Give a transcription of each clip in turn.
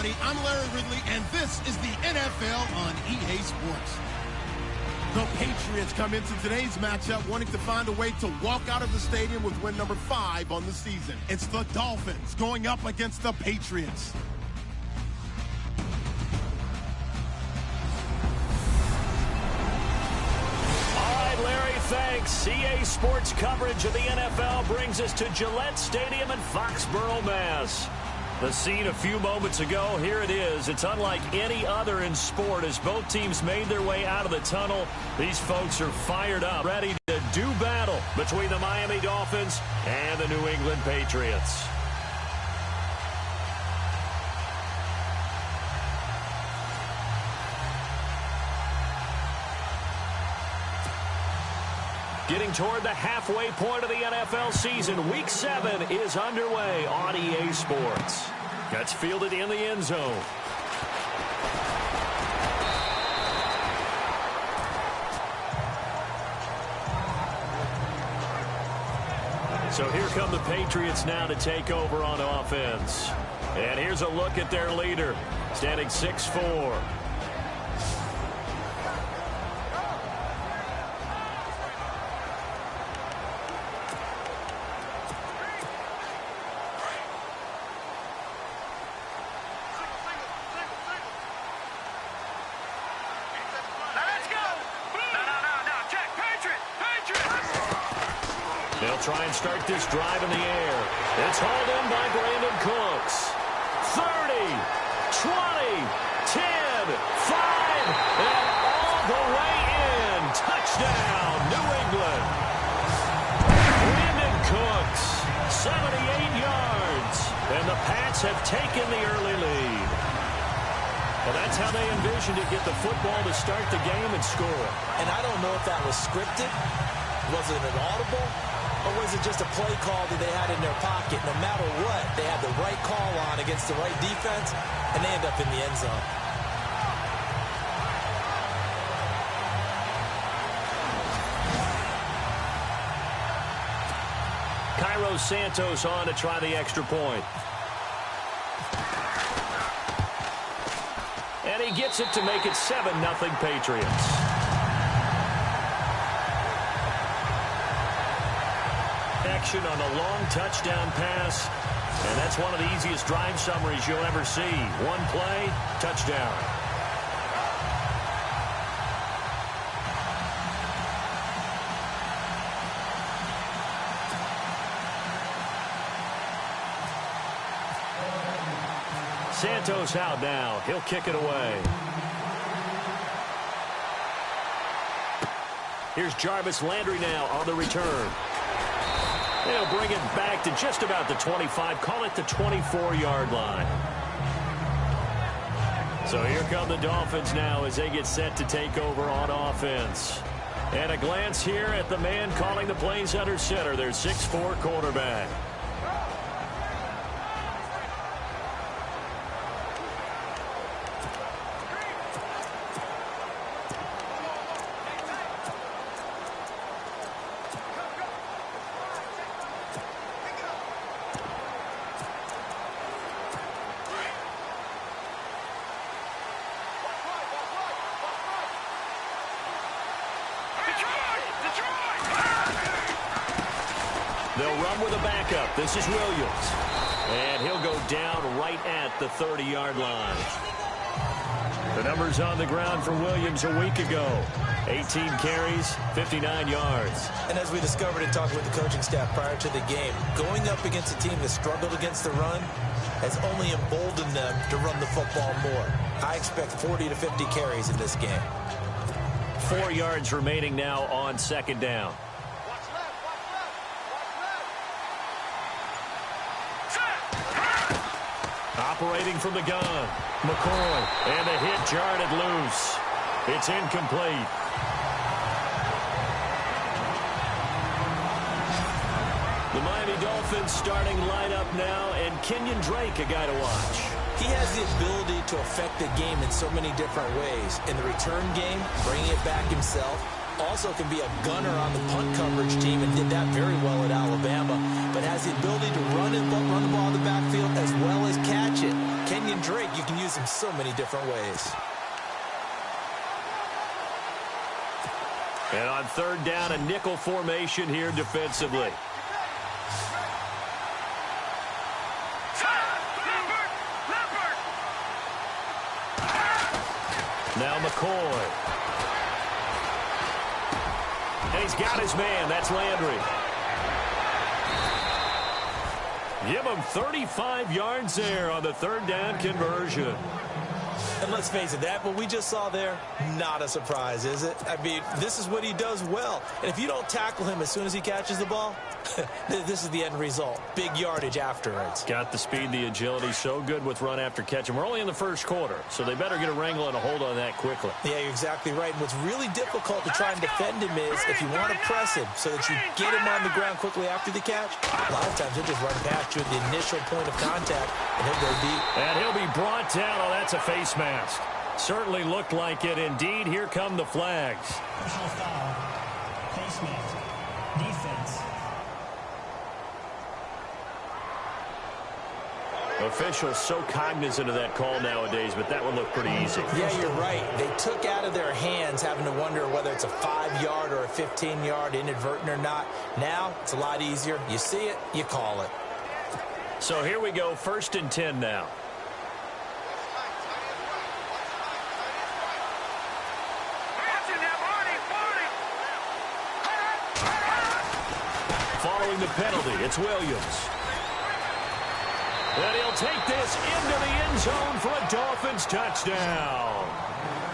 everybody. I'm Larry Ridley, and this is the NFL on EA Sports. The Patriots come into today's matchup wanting to find a way to walk out of the stadium with win number 5 on the season. It's the Dolphins going up against the Patriots. Thanks. EA Sports coverage of the NFL brings us to Gillette Stadium in Foxborough, Mass. The scene a few moments ago, here it is. It's unlike any other in sport as both teams made their way out of the tunnel. These folks are fired up, ready to do battle between the Miami Dolphins and the New England Patriots. Getting toward the halfway point of the NFL season, Week 7 is underway on EA Sports. Gets fielded in the end zone. So here come the Patriots now to take over on offense. And here's a look at their leader, standing 6'4". They'll try and start this drive in the air. It's hauled in by Brandon Cooks. 30, 20, 10, 5, and all the way in. Touchdown, New England. Brandon Cooks, 78 yards. And the Pats have taken the early lead. Well, that's how they envisioned to get the football to start the game and score. And I don't know if that was scripted. Was it an audible? Or was it just a play call that they had in their pocket? No matter what, they had the right call on against the right defense, and they end up in the end zone. Cairo Santos on to try the extra point. And he gets it to make it 7-0 Patriots. On a long touchdown pass, and that's one of the easiest drive summaries you'll ever see. One play, touchdown. Santos out now. He'll kick it away. Here's Jarvis Landry now on the return. They'll bring it back to just about the 25, call it the 24-yard line. So here come the Dolphins now as they get set to take over on offense. And a glance here at the man calling the plays under center, their 6'4" quarterback. They'll run with a backup. This is Williams. And he'll go down right at the 30-yard line. The numbers on the ground for Williams a week ago. 18 carries, 59 yards. And as we discovered in talking with the coaching staff prior to the game, going up against a team that struggled against the run has only emboldened them to run the football more. I expect 40 to 50 carries in this game. 4 yards remaining now on second down. Operating from the gun, McCoy, and the hit jarred it loose. It's incomplete. The Miami Dolphins starting lineup now, and Kenyon Drake, a guy to watch. He has the ability to affect the game in so many different ways. In the return game, bringing it back himself. Also can be a gunner on the punt coverage team and did that very well at Alabama. But has the ability to run the ball in the backfield as well as catch it. Kenyon Drake, you can use him so many different ways. And on third down, a nickel formation here defensively. Now McCoy. And he's got his man. That's Landry. Give him 35 yards there on the third down conversion. And let's face it, that what we just saw there, not a surprise, is it? I mean, this is what he does well. And if you don't tackle him as soon as he catches the ball, this is the end result. Big yardage afterwards. Got the speed, the agility, so good with run after catch. And we're only in the first quarter, so they better get a wrangle and a hold on that quickly. Yeah, you're exactly right. And what's really difficult to try and defend him is if you want to press him so that you get him on the ground quickly after the catch, a lot of times he'll just run past you at the initial point of contact, and he'll go deep. And he'll be brought down. Oh, that's a face mask. Certainly looked like it. Indeed, here come the flags. Personal foul. Face mask. Defense. Officials so cognizant of that call nowadays, but that one looked pretty easy. Yeah, you're right. They took out of their hands having to wonder whether it's a 5-yard or a 15-yard, inadvertent or not. Now, it's a lot easier. You see it, you call it. So here we go, 1st and 10 now. Following the penalty, it's Williams. And he'll take this into the end zone for a Dolphins touchdown.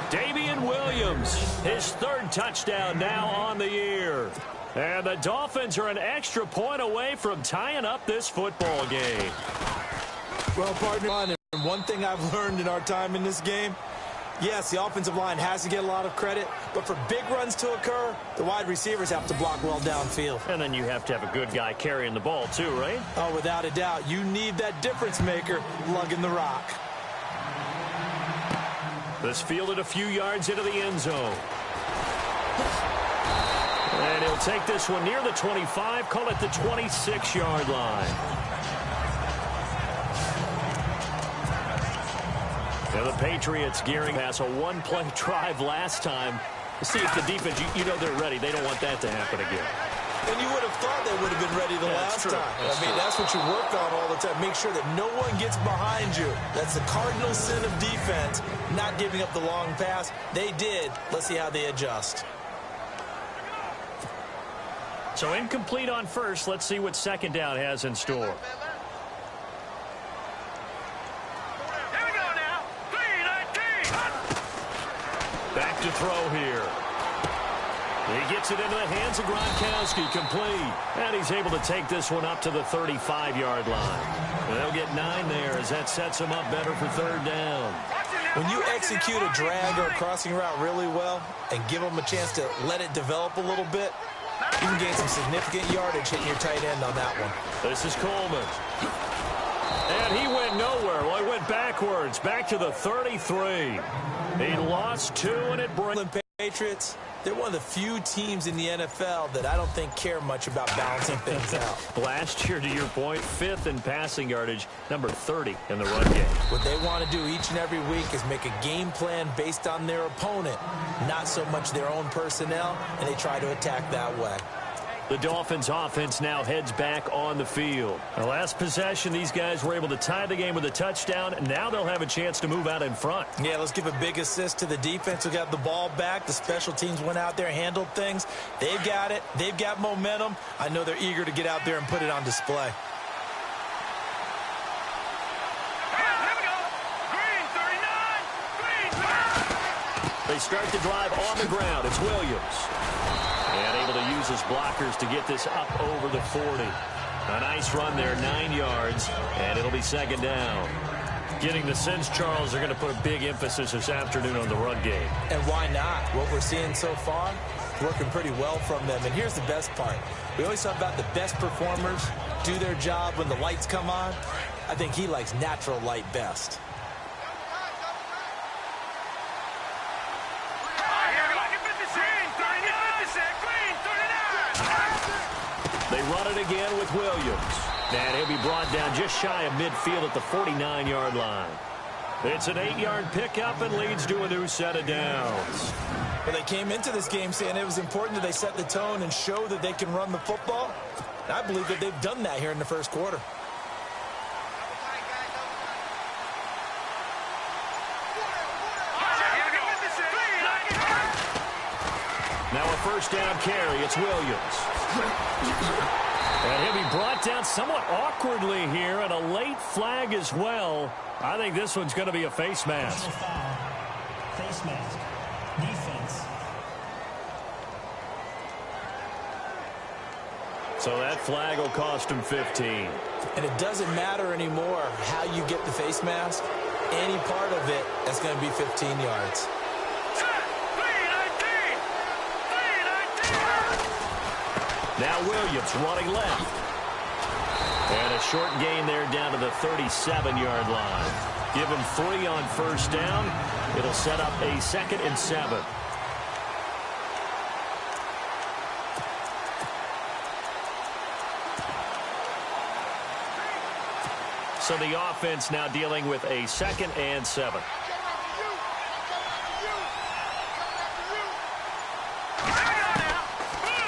Damian Williams, his 3rd touchdown now on the year. And the Dolphins are an extra point away from tying up this football game. Well, partner, and one thing I've learned in our time in this game, yes, the offensive line has to get a lot of credit, but for big runs to occur, the wide receivers have to block well downfield. And then you have to have a good guy carrying the ball too, right? Oh, without a doubt. You need that difference maker lugging the rock. This fielded a few yards into the end zone. And he'll take this one near the 25, call it the 26-yard line. Now the Patriots gearing past a one-play drive last time. See if the defense, you know they're ready. They don't want that to happen again. And you would have thought they would have been ready the last time. That's what you work on all the time. Make sure that no one gets behind you. That's the cardinal sin of defense, not giving up the long pass. They did. Let's see how they adjust. So incomplete on first. Let's see what 2nd down has in store. Back to throw here. He gets it into the hands of Gronkowski, complete. And he's able to take this one up to the 35-yard line. And they'll get 9 there as that sets him up better for 3rd down. When you execute a drag or a crossing route really well and give them a chance to let it develop a little bit, you can gain some significant yardage hitting your tight end on that one. This is Coleman. And he went nowhere. Well, he went backwards, back to the 33. He lost 2, and it brings Patriots. They're one of the few teams in the NFL that I don't think care much about balancing things out. Last year, to your point, 5th in passing yardage, number 30 in the run game. What they want to do each and every week is make a game plan based on their opponent, not so much their own personnel, and they try to attack that way. The Dolphins offense now heads back on the field. The last possession, these guys were able to tie the game with a touchdown, and now they'll have a chance to move out in front. Yeah, let's give a big assist to the defense who got the ball back. The special teams went out there, handled things. They've got it. They've got momentum. I know they're eager to get out there and put it on display. They start the drive on the ground. It's Williams. And able to use his blockers to get this up over the 40. A nice run there, 9 yards, and it'll be 2nd down. Getting the sense, Charles, they're going to put a big emphasis this afternoon on the run game. And why not? What we're seeing so far, working pretty well from them. And here's the best part. We always talk about the best performers do their job when the lights come on. I think he likes natural light best. They run it again with Williams. And he'll be brought down just shy of midfield at the 49-yard line. It's an 8-yard pickup and leads to a new set of downs. Well, they came into this game saying it was important that they set the tone and show that they can run the football. And I believe that they've done that here in the first quarter. Now a first down carry. It's Williams. And he'll be brought down somewhat awkwardly here, and a late flag as well. I think this one's going to be a face mask. Face mask. Defense. So that flag will cost him 15. And it doesn't matter anymore how you get the face mask. Any part of it is going to be 15 yards. Now Williams running left. And a short gain there down to the 37-yard line. Give him 3 on first down. It'll set up a 2nd and 7. So the offense now dealing with a 2nd and 7.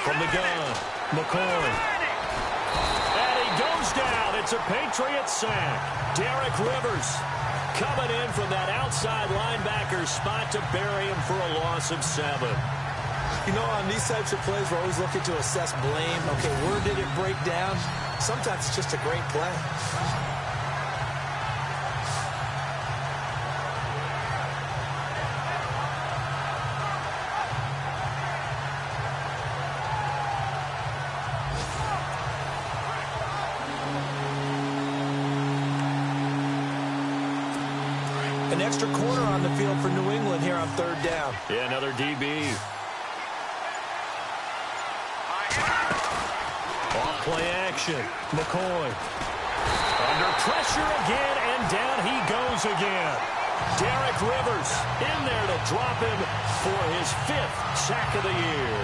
From the gun, McCoy. And he goes down. It's a Patriots sack. Derek Rivers coming in from that outside linebacker spot to bury him for a loss of 7. You know, on these types of plays, we're always looking to assess blame. Okay, where did it break down? Sometimes it's just a great play. An extra corner on the field for New England here on 3rd down. Yeah, another DB. Off play action. McCoy. Under pressure again, and down he goes again. Derek Rivers in there to drop him for his 5th sack of the year.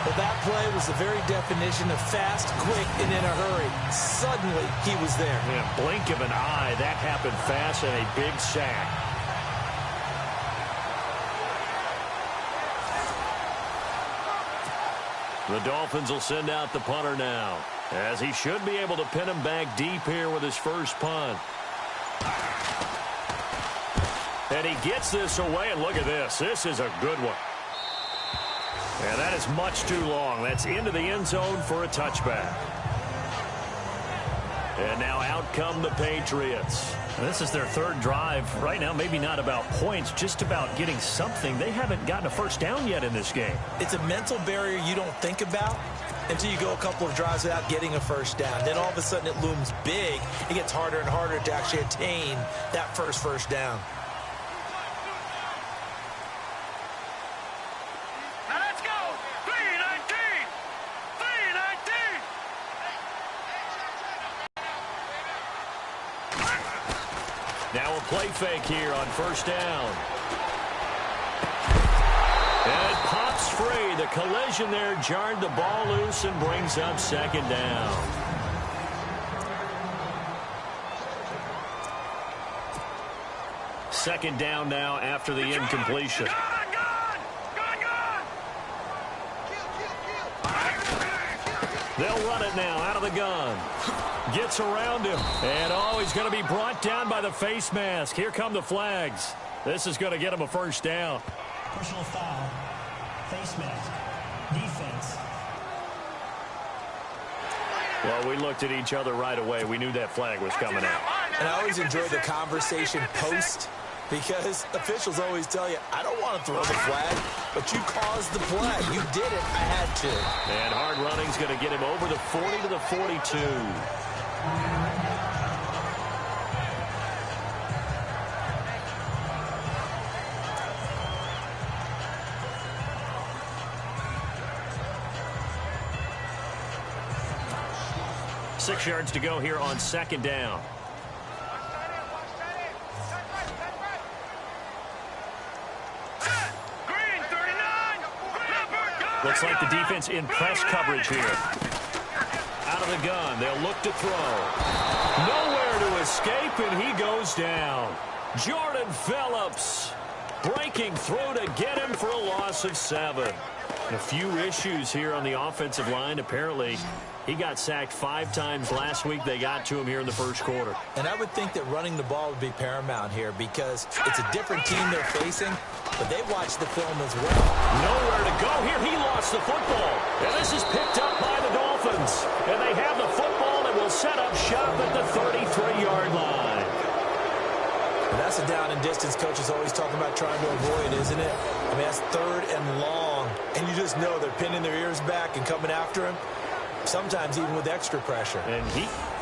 Well, that play was the very definition of fast, quick, and in a hurry. Suddenly, he was there. Yeah, blink of an eye. That happened fast and a big sack. The Dolphins will send out the punter now, as he should be able to pin him back deep here with his first punt. And he gets this away, and look at this. This is a good one. And that is much too long. That's into the end zone for a touchback. And now out come the Patriots. And this is their 3rd drive. Right now, maybe not about points, just about getting something. They haven't gotten a first down yet in this game. It's a mental barrier you don't think about until you go a couple of drives without getting a first down. Then all of a sudden it looms big. It gets harder and harder to actually attain that first down. Now a play fake here on first down. And it pops free. The collision there jarred the ball loose and brings up 2nd down. Second down now after the incompletion. They'll run it now out of the gun. Gets around him. And, he's going to be brought down by the face mask. Here come the flags. This is going to get him a first down. Personal foul. Face mask. Defense. Well, we looked at each other right away. We knew that flag was coming out. And I always enjoy the conversation post, because officials always tell you, I don't want to throw the flag, but you caused the play. You did it. I had to. And hard running's going to get him over the 40 to the 42. Six yards to go here on 2nd down. Looks like the defense in press coverage here. Out of the gun, they'll look to throw. Nowhere to escape, and he goes down. Jordan Phillips breaking through to get him for a loss of 7. A few issues here on the offensive line. Apparently, he got sacked 5 times last week. They got to him here in the first quarter. And I would think that running the ball would be paramount here because it's a different team they're facing, but they watch the film as well. Nowhere to go here. He lost the football. And this is picked up by the Dolphins. And they have the football and will set up shop at the 33-yard line. And that's a down and distance coach is always talking about trying to avoid, isn't it? I mean, that's 3rd and long. And you just know they're pinning their ears back and coming after him. Sometimes even with extra pressure. And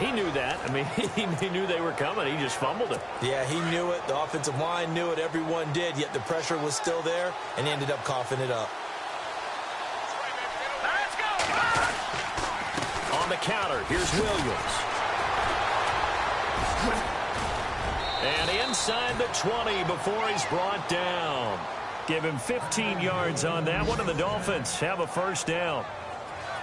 he knew that. I mean, he knew they were coming. He just fumbled it. Yeah, he knew it. The offensive line knew it. Everyone did. Yet the pressure was still there, and he ended up coughing it up. Let's go. On the counter, here's Williams. And inside the 20 before he's brought down. Give him 15 yards on that one, and the Dolphins have a first down.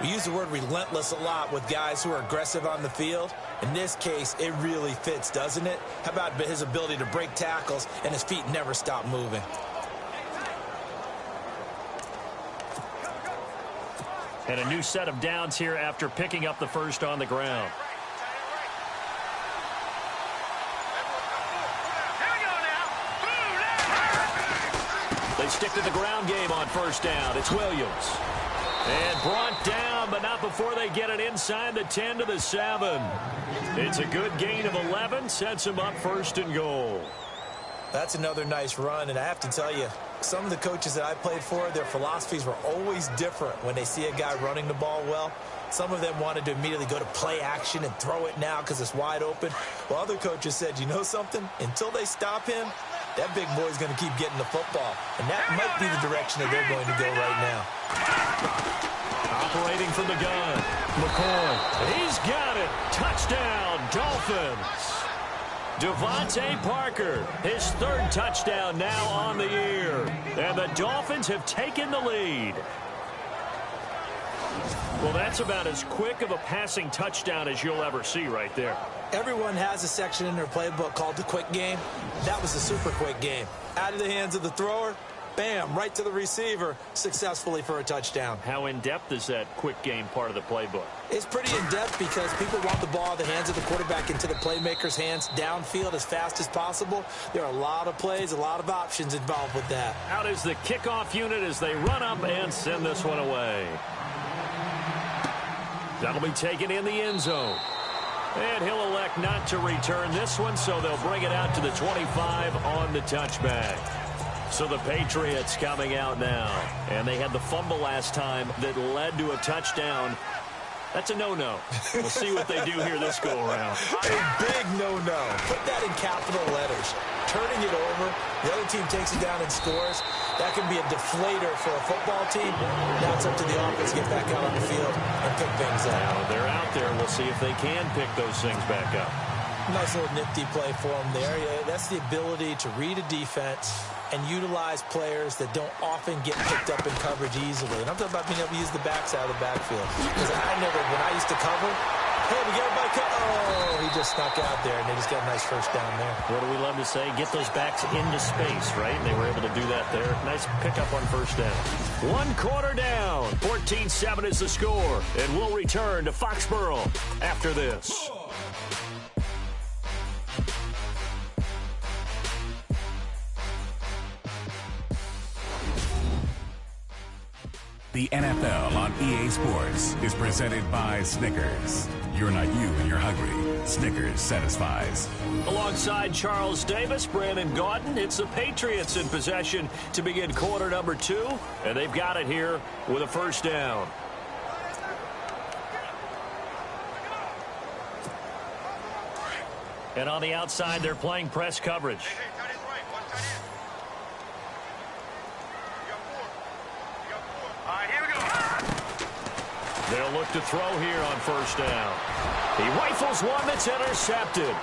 We use the word relentless a lot with guys who are aggressive on the field. In this case, it really fits, doesn't it? How about his ability to break tackles and his feet never stop moving? And a new set of downs here after picking up the first on the ground. They stick to the ground game on first down. It's Williams. And brought down, but not before they get it inside the 10 to the 7. It's a good gain of 11, sets him up 1st and goal. That's another nice run, and I have to tell you, some of the coaches that I played for, their philosophies were always different when they see a guy running the ball well. Some of them wanted to immediately go to play action and throw it now because it's wide open. While other coaches said, you know something? Until they stop him, that big boy's going to keep getting the football. And that might be the direction that they're going to go right now. Operating from the gun, McCoy. He's got it. Touchdown, Dolphins. Devontae Parker, his 3rd touchdown now on the year. And the Dolphins have taken the lead. Well, that's about as quick of a passing touchdown as you'll ever see right there. Everyone has a section in their playbook called the quick game. That was a super quick game. Out of the hands of the thrower, bam, right to the receiver, successfully for a touchdown. How in-depth is that quick game part of the playbook? It's pretty in-depth because people want the ball in the hands of the quarterback into the playmaker's hands downfield as fast as possible. There are a lot of plays, a lot of options involved with that. Out is the kickoff unit as they run up and send this one away. That'll be taken in the end zone. And he'll elect not to return this one, so they'll bring it out to the 25 on the touchback. So the Patriots coming out now. And they had the fumble last time that led to a touchdown. That's a no-no. We'll see what they do here this go-around. A big no-no. Put that in capital letters. Turning it over, the other team takes it down and scores. That can be a deflator for a football team. Now it's up to the offense to get back out on the field and pick things up. Now they're out there. We'll see if they can pick those things back up. Nice little nifty play for them there. Yeah, that's the ability to read a defense and utilize players that don't often get picked up in coverage easily. And I'm talking about being able to use the backside of the backfield. Because when I used to cover, hey, we got everybody covered. Oh, he just snuck out there, and they just got a nice first down there. What do we love to say? Get those backs into space, right? And they were able to do that there. Nice pickup on first down. 1 quarter down. 14-7 is the score. And we'll return to Foxborough after this. The NFL on EA Sports is presented by Snickers. You're not you when you're hungry. Snickers satisfies. Alongside Charles Davis, Brandon Gaudin, it's the Patriots in possession to begin quarter number 2, and they've got it here with a first down. And on the outside, they're playing press coverage. They'll look to throw here on first down. He rifles one that's intercepted.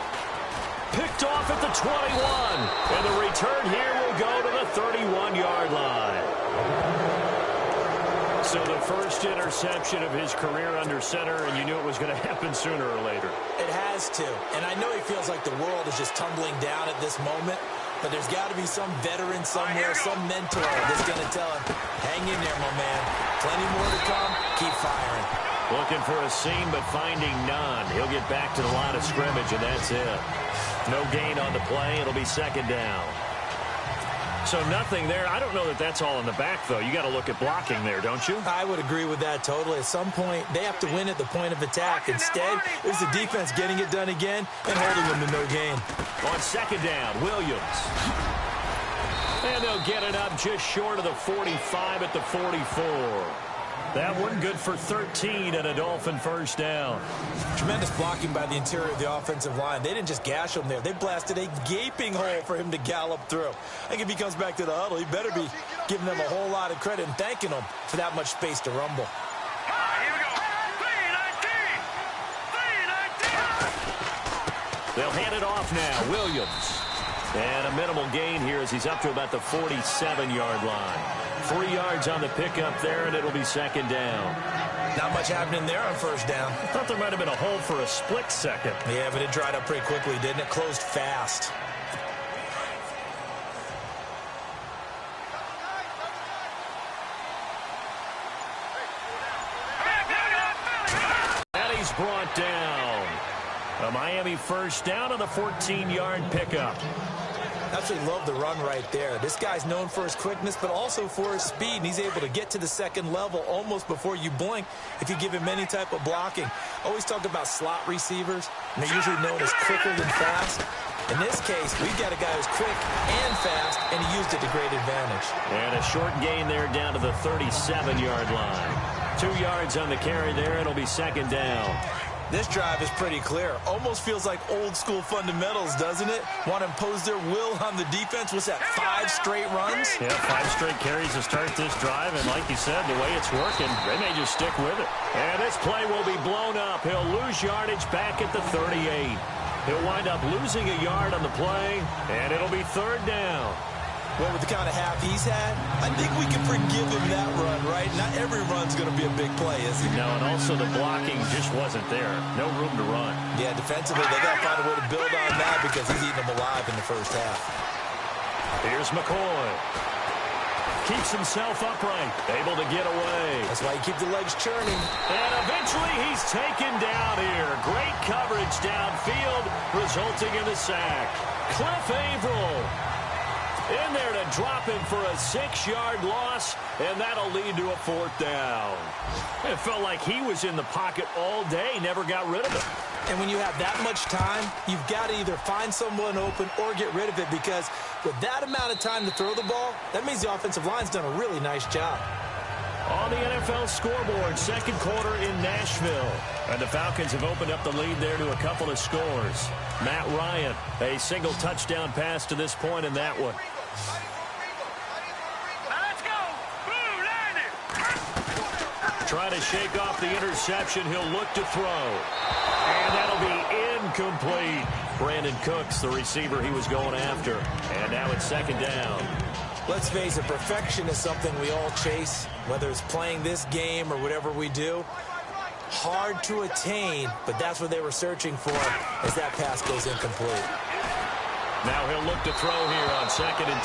Picked off at the 21. And the return here will go to the 31-yard line. So the first interception of his career under center, and you knew it was going to happen sooner or later. It has to. And I know he feels like the world is just tumbling down at this moment, but there's got to be some veteran somewhere, some mentor that's going to tell him, hang in there, my man. Plenty more to come. Keep firing. Looking for a seam, but finding none. He'll get back to the line of scrimmage, and that's it. No gain on the play. It'll be second down. So nothing there. I don't know that that's all in the back, though. You got to look at blocking there, don't you? I would agree with that totally. At some point, they have to win at the point of attack. Instead, it's the defense getting it done again and holding them to no gain. On second down, Williams. And they'll get it up just short of the 45 at the 44. That one good for 13 and a Dolphin first down. Tremendous blocking by the interior of the offensive line. They didn't just gash him there. They blasted a gaping hole for him to gallop through. I think if he comes back to the huddle, he better be giving them a whole lot of credit and thanking them for that much space to rumble. Here we go. 3-19. They'll hand it off now. Williams. And a minimal gain here as he's up to about the 47-yard line. 3 yards on the pickup there, and it'll be second down. Not much happening there on first down. I thought there might have been a hole for a split second. Yeah, but it dried up pretty quickly, didn't it? Closed fast. And he's brought down. A Miami first down on the 14-yard pickup. Absolutely love the run right there. This guy's known for his quickness, but also for his speed, and he's able to get to the second level almost before you blink if you give him any type of blocking. Always talk about slot receivers, and they're usually known as quicker than fast. In this case, we've got a guy who's quick and fast, and he used it to great advantage. And a short gain there down to the 37-yard line. 2 yards on the carry there. It'll be second down. This drive is pretty clear. Almost feels like old-school fundamentals, doesn't it? Want to impose their will on the defense. What's that, 5 straight runs? Yeah, 5 straight carries to start this drive, and like you said, the way it's working, they may just stick with it. And this play will be blown up. He'll lose yardage back at the 38. He'll wind up losing a yard on the play, and it'll be third down. Well, with the kind of half he's had, I think we can forgive him that run, right? Not every run's going to be a big play, is it? No, and also the blocking just wasn't there. No room to run. Yeah, defensively, they got to find a way to build on that because he's eating them alive in the first half. Here's McCoy. Keeps himself upright, able to get away. That's why you keep the legs churning. And eventually he's taken down here. Great coverage downfield, resulting in the sack. Cliff Averill in there to drop him for a 6-yard loss, and that'll lead to a fourth down. It felt like he was in the pocket all day, never got rid of it. And when you have that much time, you've got to either find someone open or get rid of it, because with that amount of time to throw the ball, that means the offensive line's done a really nice job. On the NFL scoreboard, second quarter in Nashville. And the Falcons have opened up the lead there to a couple of scores. Matt Ryan, a single touchdown pass to this point in that one. Let's go. Try to shake off the interception. He'll look to throw. And that'll be incomplete. Brandon Cooks, the receiver he was going after. And now it's second down. Let's face it, perfection is something we all chase, whether it's playing this game or whatever we do. Hard to attain, but that's what they were searching for as that pass goes incomplete. Now he'll look to throw here on 2nd and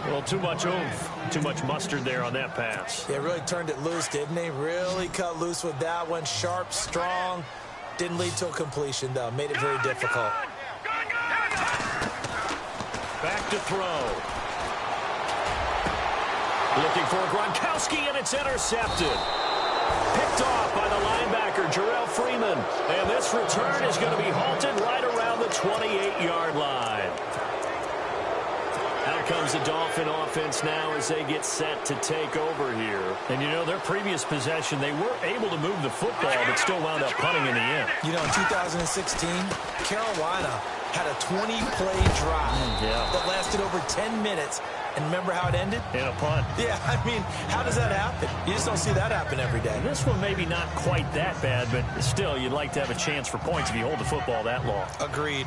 10. Well, too much oomph, too much mustard there on that pass. They really turned it loose, didn't they? Really cut loose with that one. Sharp, strong. Didn't lead to a completion, though. Made it very difficult. Back to throw. Looking for Gronkowski, and it's intercepted. Picked off by the linebacker, Jarrell Freeman. And this return is going to be halted right around the 28-yard line. Out comes the Dolphin offense now as they get set to take over here. And, you know, their previous possession, they were able to move the football, but still wound up punting in the end. You know, in 2016, Carolina had a 20-play drive that lasted over 10 minutes. And remember how it ended? In a punt. Yeah, I mean, how does that happen? You just don't see that happen every day. This one maybe not quite that bad, but still, you'd like to have a chance for points if you hold the football that long. Agreed.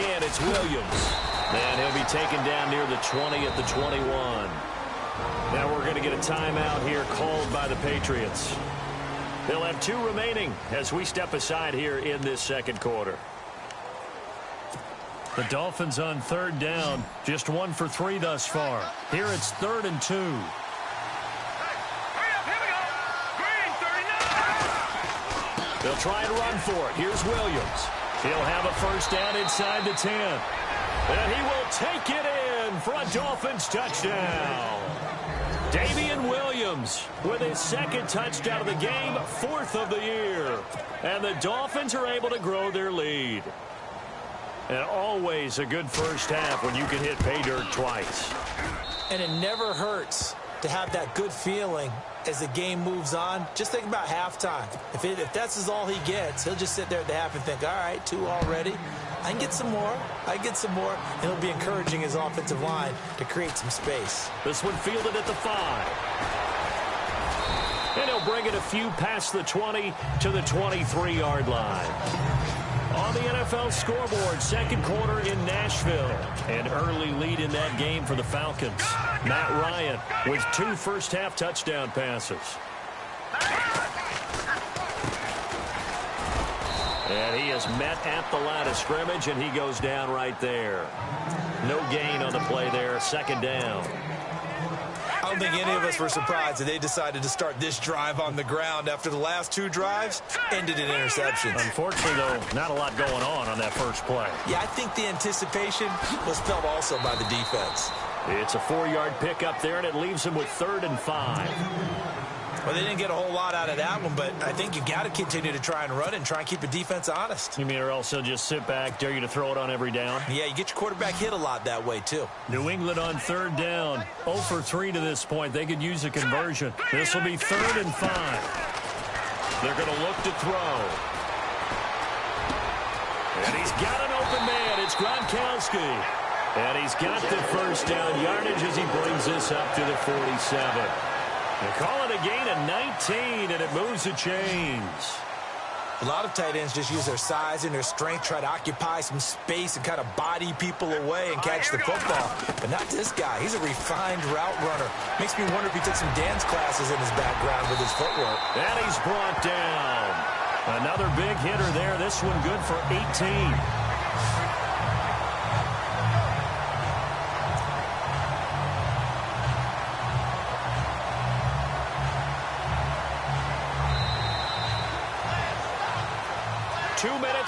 again. It's Williams. And he'll be taken down near the 20 at the 21. Now we're going to get a timeout here called by the Patriots. They'll have 2 remaining as we step aside here in this second quarter. The Dolphins on 3rd down. Just 1 for 3 thus far. Here it's 3rd and 2. They'll try and run for it. Here's Williams. He'll have a first down inside the 10. And he will take it in for a Dolphins touchdown. Damian Williams with his 2nd touchdown of the game, 4th of the year. And the Dolphins are able to grow their lead. And always a good first half when you can hit pay dirt twice. And it never hurts to have that good feeling as the game moves on. Just think about halftime. If that's all he gets, he'll just sit there at the half and think, all right, 2 already. I can get some more. And he'll be encouraging his offensive line to create some space. This one fielded at the 5. And he'll bring it a few past the 20 to the 23-yard line. On the NFL scoreboard, second quarter in Nashville. An early lead in that game for the Falcons. Matt Ryan with 2 first-half touchdown passes. And he is met at the line of scrimmage, and he goes down right there. No gain on the play there, 2nd down. I don't think any of us were surprised that they decided to start this drive on the ground after the last 2 drives ended in interceptions. Unfortunately, though, not a lot going on that first play. Yeah, I think the anticipation was felt also by the defense. It's a 4-yard pickup there, and it leaves him with 3rd and 5. Well, they didn't get a whole lot out of that one, but I think you got to continue to try and run and try and keep the defense honest. You mean or else he'll just sit back, dare you to throw it on every down? Yeah, you get your quarterback hit a lot that way, too. New England on 3rd down. 0 for 3 to this point. They could use a conversion. This will be 3rd and 5. They're going to look to throw. And he's got an open man. It's Gronkowski. And he's got the first down yardage as he brings this up to the 47. They call it a gain of 19, and it moves the chains. A lot of tight ends just use their size and their strength, try to occupy some space and kind of body people away and catch the football. But not this guy. He's a refined route runner. Makes me wonder if he took some dance classes in his background with his footwork. And he's brought down. Another big hitter there. This one good for 18.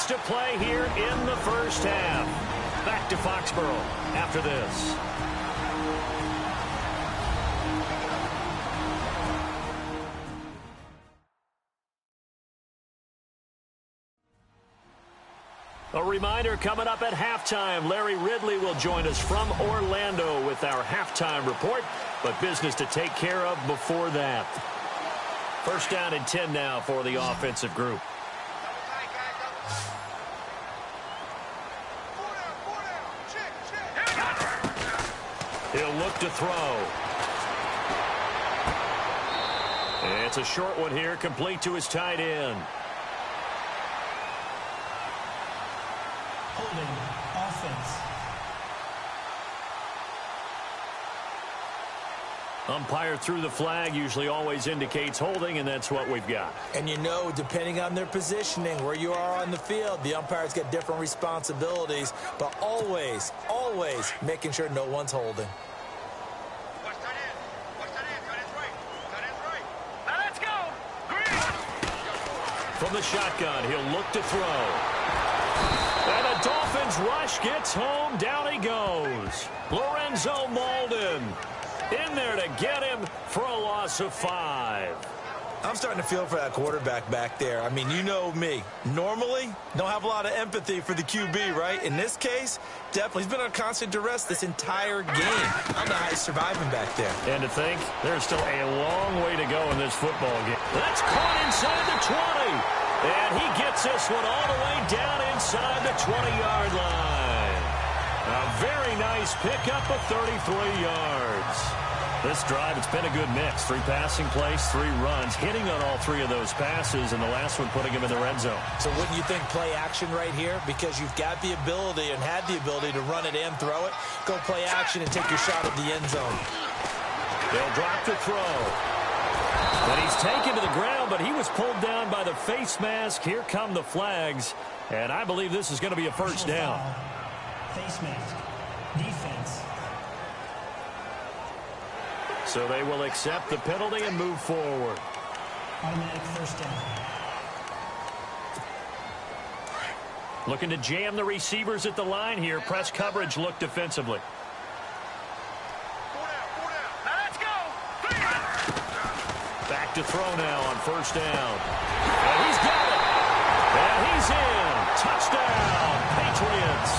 To play here in the first half. Back to Foxborough after this. A reminder coming up at halftime. Larry Ridley will join us from Orlando with our halftime report, but business to take care of before that. First down and 10 now for the offensive group. He'll look to throw. It's a short one here, complete to his tight end. Holding offense. Umpire threw the flag, usually always indicates holding, and that's what we've got. And you know, depending on their positioning, where you are on the field, the umpires get different responsibilities, but always, always making sure no one's holding. From the shotgun, he'll look to throw. And the Dolphins rush gets home. Down he goes. Lorenzo Molden in there to get him for a loss of 5. I'm starting to feel for that quarterback back there. I mean, you know me. Normally, don't have a lot of empathy for the QB, right? In this case, definitely. He's been on constant duress this entire game. I don't know how he's surviving back there. And to think, there's still a long way to go in this football game. That's caught inside the 20. And he gets this one all the way down inside the 20-yard line. A very nice pickup of 33 yards. This drive, it's been a good mix. 3 passing plays, 3 runs, hitting on all 3 of those passes, and the last one putting him in the red zone. So wouldn't you think play action right here? Because you've got the ability and had the ability to run it and throw it. Go play action and take your shot at the end zone. They'll drop the throw. And he's taken to the ground, but he was pulled down by the face mask. Here come the flags, and I believe this is going to be a first down. Face mask. Defense. So they will accept the penalty and move forward. Automatic first down. Looking to jam the receivers at the line here. Press coverage look defensively. Back to throw now on first down. And he's got it. And he's in. Touchdown, Patriots.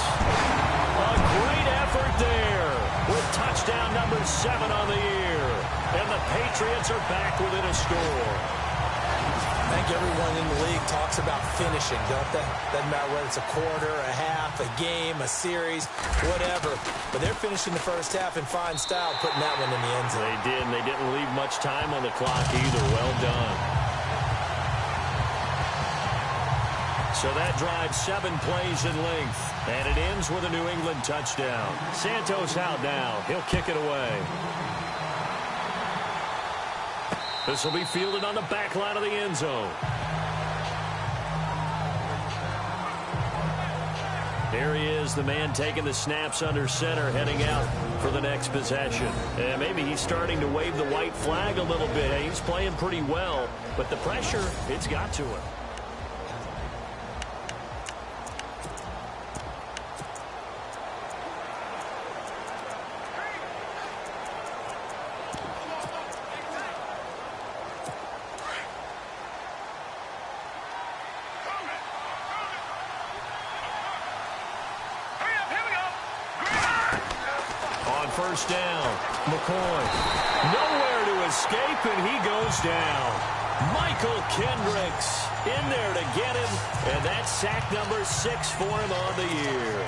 A great effort there with touchdown number 7 on the year. And the Patriots are back within a score. I think everyone in the league talks about finishing, don't they? Doesn't matter whether it's a quarter, a half, a game, a series, whatever. But they're finishing the first half in fine style, putting that one in the end zone. They did, and they didn't leave much time on the clock either. Well done. So that drives 7 plays in length, and it ends with a New England touchdown. Santos out now. He'll kick it away. This will be fielded on the back line of the end zone. Here he is, the man taking the snaps under center, heading out for the next possession. And maybe he's starting to wave the white flag a little bit. He's playing pretty well, but the pressure, it's got to him. First down, McCoy. Nowhere to escape, and he goes down. Michael Kendricks in there to get him, and that's sack number 6 for him on the year.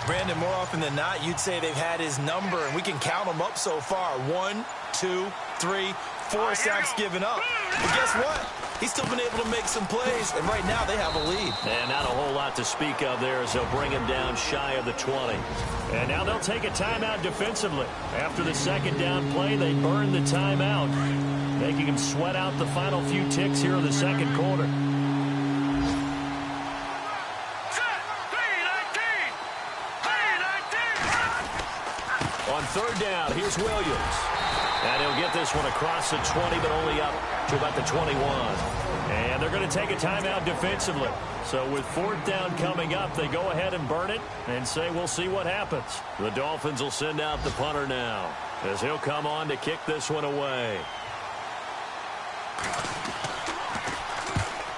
Brandon, more often than not, you'd say they've had his number, and we can count them up so far. 1, 2, 3, 4 sacks given up. But guess what? He's still been able to make some plays, and right now they have a lead. And not a whole lot to speak of there as they'll bring him down shy of the 20. And now they'll take a timeout defensively. After the second down play, they burn the timeout, making him sweat out the final few ticks here in the second quarter. On third down, here's Williams. And he'll get this one across the 20, but only up to about the 21. And they're going to take a timeout defensively. So with fourth down coming up, they go ahead and burn it and say we'll see what happens. The Dolphins will send out the punter now as he'll come on to kick this one away.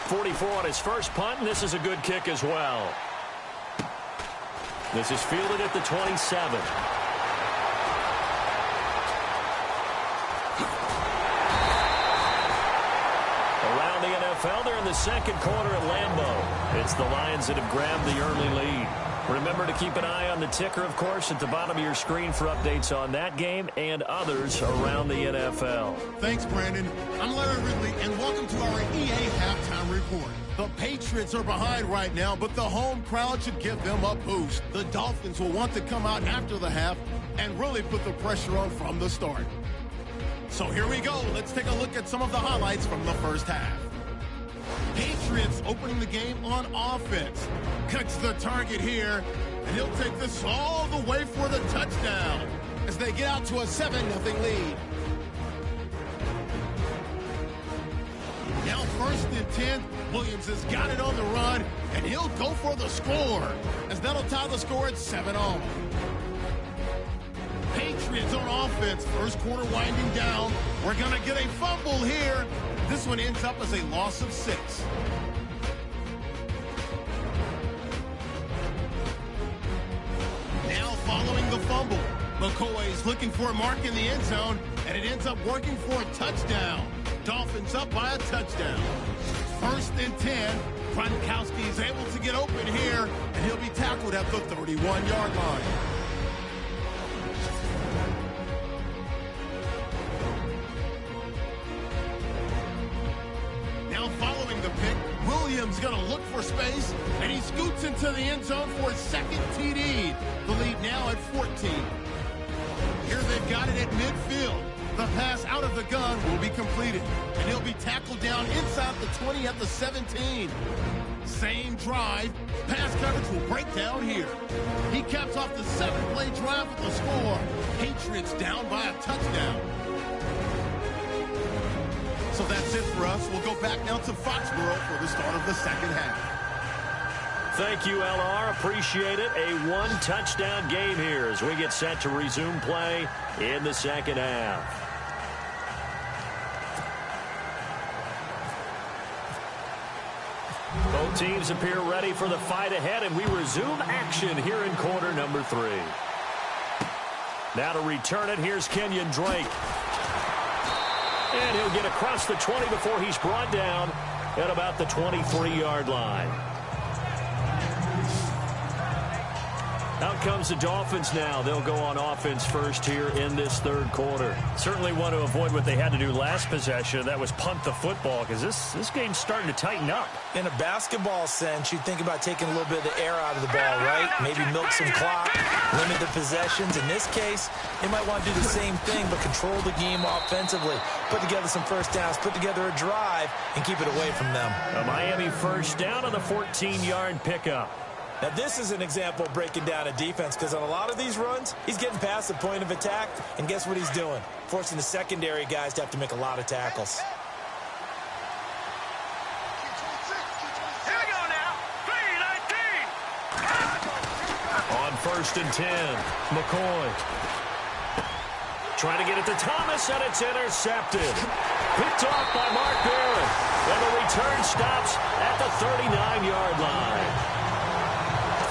44 on his first punt, and this is a good kick as well. This is fielded at the 27. Around the NFL, they're in the second quarter at Lambeau. It's the Lions that have grabbed the early lead. Remember to keep an eye on the ticker, of course, at the bottom of your screen for updates on that game and others around the NFL. Thanks, Brandon. I'm Larry Ridley, and welcome to our EA Halftime Report. The Patriots are behind right now, but the home crowd should give them a boost. The Dolphins will want to come out after the half and really put the pressure on from the start. So here we go. Let's take a look at some of the highlights from the first half. Patriots opening the game on offense. Cuts the target here, and he'll take this all the way for the touchdown as they get out to a 7-0 lead. Now 1st and 10, Williams has got it on the run, and he'll go for the score as that'll tie the score at 7-all. Patriots on offense, first quarter winding down. We're going to get a fumble here. This one ends up as a loss of 6. Now following the fumble, McCoy is looking for a mark in the end zone, and it ends up working for a touchdown. Dolphins up by a touchdown. 1st and 10, Gronkowski is able to get open here, and he'll be tackled at the 31-yard line. He's going to look for space, and he scoots into the end zone for his second TD. The lead now at 14. Here they've got it at midfield. The pass out of the gun will be completed, and he'll be tackled down inside the 20 at the 17. Same drive. Pass coverage will break down here. He caps off the 7-play drive with the score. Patriots down by a touchdown. So that's it for us. We'll go back now to Foxborough for the start of the second half. Thank you, LR. Appreciate it. A one-touchdown game here as we get set to resume play in the second half. Both teams appear ready for the fight ahead, and we resume action here in quarter number 3. Now to return it, here's Kenyon Drake. And he'll get across the 20 before he's brought down at about the 23-yard line. Out comes the Dolphins now. They'll go on offense first here in this third quarter. Certainly want to avoid what they had to do last possession. That was punt the football, because this game's starting to tighten up. In a basketball sense, you think about taking a little bit of the air out of the ball, right? Maybe milk some clock, limit the possessions. In this case, they might want to do the same thing, but control the game offensively. Put together some first downs, put together a drive, and keep it away from them. A Miami first down on the 14-yard pickup. Now, this is an example of breaking down a defense, because on a lot of these runs, he's getting past the point of attack, and guess what he's doing? Forcing the secondary guys to have to make a lot of tackles. Here we go now. 3-19. On first and 10, McCoy. Trying to get it to Thomas, and it's intercepted. Picked off by Mark Barron. And the return stops at the 39-yard line.